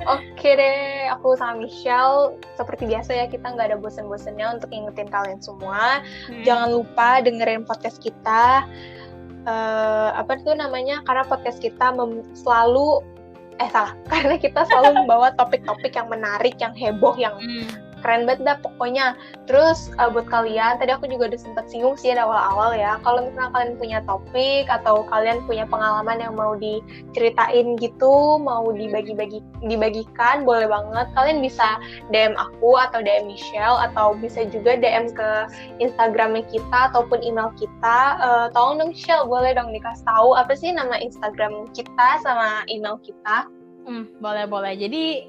Oke deh, aku sama Michelle seperti biasa ya, kita nggak ada bosan-bosannya untuk ingetin kalian semua. Jangan lupa dengerin podcast kita. Karena podcast kita karena kita selalu membawa topik-topik yang menarik, yang heboh, yang keren banget dah pokoknya. Terus buat kalian, tadi aku juga udah sempat singgung sih ada awal-awal ya, kalau misalnya kalian punya topik atau kalian punya pengalaman yang mau diceritain gitu, mau dibagikan, boleh banget. Kalian bisa DM aku atau DM Michelle, atau bisa juga DM ke Instagramnya kita ataupun email kita. Tolong dong Michelle, boleh dong dikasih tahu apa sih nama Instagram kita sama email kita? Boleh. Jadi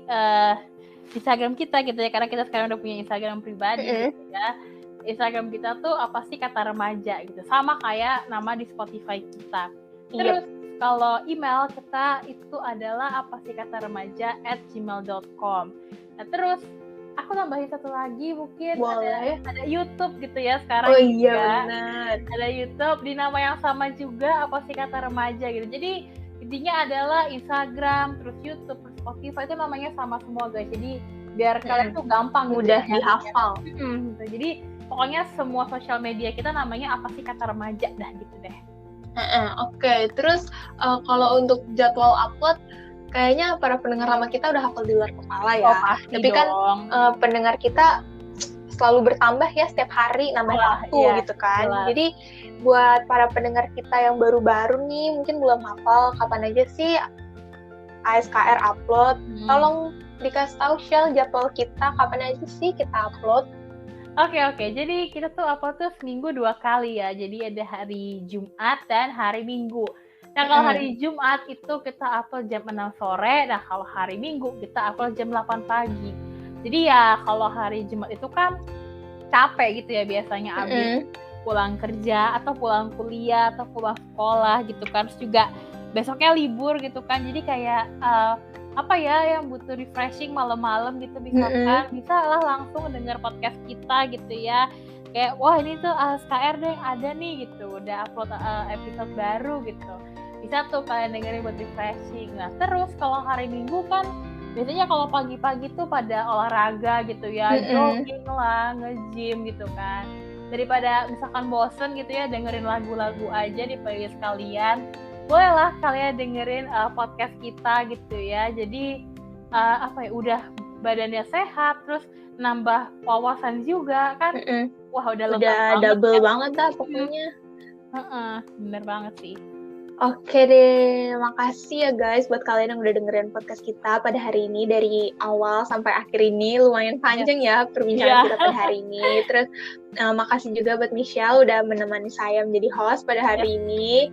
Instagram kita gitu ya, karena kita sekarang udah punya Instagram pribadi gitu ya. Instagram kita tuh apa sih kata remaja gitu, sama kayak nama di Spotify kita. Terus kalau email kita itu adalah apa sih kata remaja @gmail.com. Nah terus aku nambahin satu lagi mungkin. Boleh. Ada YouTube gitu ya sekarang. Oh iya juga. benar. Ada YouTube di nama yang sama juga, Apa Sih Kata Remaja gitu. Jadi intinya adalah Instagram, terus YouTube, terus Spotify itu namanya sama semua guys. Jadi biar kalian tuh gampang mudah gitu, dihafal. Gitu. Jadi pokoknya semua sosial media kita namanya Apa Sih Kata Remaja dah gitu deh. Oke. Terus kalau untuk jadwal upload, kayaknya para pendengar lama kita udah hafal di luar kepala ya. Pasti tapi kan pendengar kita selalu bertambah ya setiap hari, nambah satu gitu kan. Jelas. Jadi buat para pendengar kita yang baru-baru nih mungkin belum hafal kapan aja sih ASKR upload. Tolong dikasih tahu Shell jadwal kita kapan aja sih kita upload. Oke. Jadi kita tuh upload tuh seminggu 2 kali ya. Jadi ada hari Jumat dan hari Minggu. Nah kalau hari Jumat itu kita upload jam 6 sore. Nah kalau hari Minggu kita upload jam 8 pagi. Jadi ya kalau hari Jumat itu kan capek gitu ya biasanya abis pulang kerja atau pulang kuliah atau pulang sekolah gitu kan. Terus juga besoknya libur gitu kan. Jadi kayak yang butuh refreshing malam-malam gitu misalkan bisa lah langsung denger podcast kita gitu ya. Kayak wah ini tuh ASKR deh ada nih gitu. Udah upload episode baru gitu. Bisa tuh kalian dengerin buat refreshing. Nah terus kalau hari Minggu kan biasanya kalau pagi-pagi tuh pada olahraga gitu ya, jogging lah, nge-gym gitu kan. Daripada misalkan bosen gitu ya dengerin lagu-lagu aja di playlist kalian, bolehlah kalian dengerin podcast kita gitu ya. Jadi udah badannya sehat, terus nambah wawasan juga kan. Wah udah double banget dah pokoknya. Bener banget sih. Oke deh, makasih ya guys buat kalian yang udah dengerin podcast kita pada hari ini dari awal sampai akhir ini. Lumayan panjang ya perbincangan kita pada hari ini. Terus makasih juga buat Michelle udah menemani saya menjadi host pada hari ini.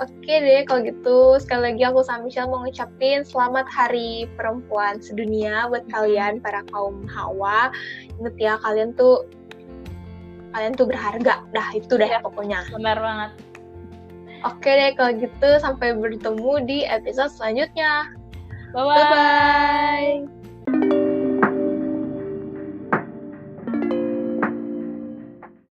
Oke deh, kalau gitu sekali lagi aku sama Michelle mau ngucapin selamat Hari Perempuan Sedunia buat kalian para kaum hawa. Ingat ya kalian tuh berharga. Dah itu deh pokoknya. Benar banget. Oke deh, kalau gitu sampai bertemu di episode selanjutnya. Bye-bye.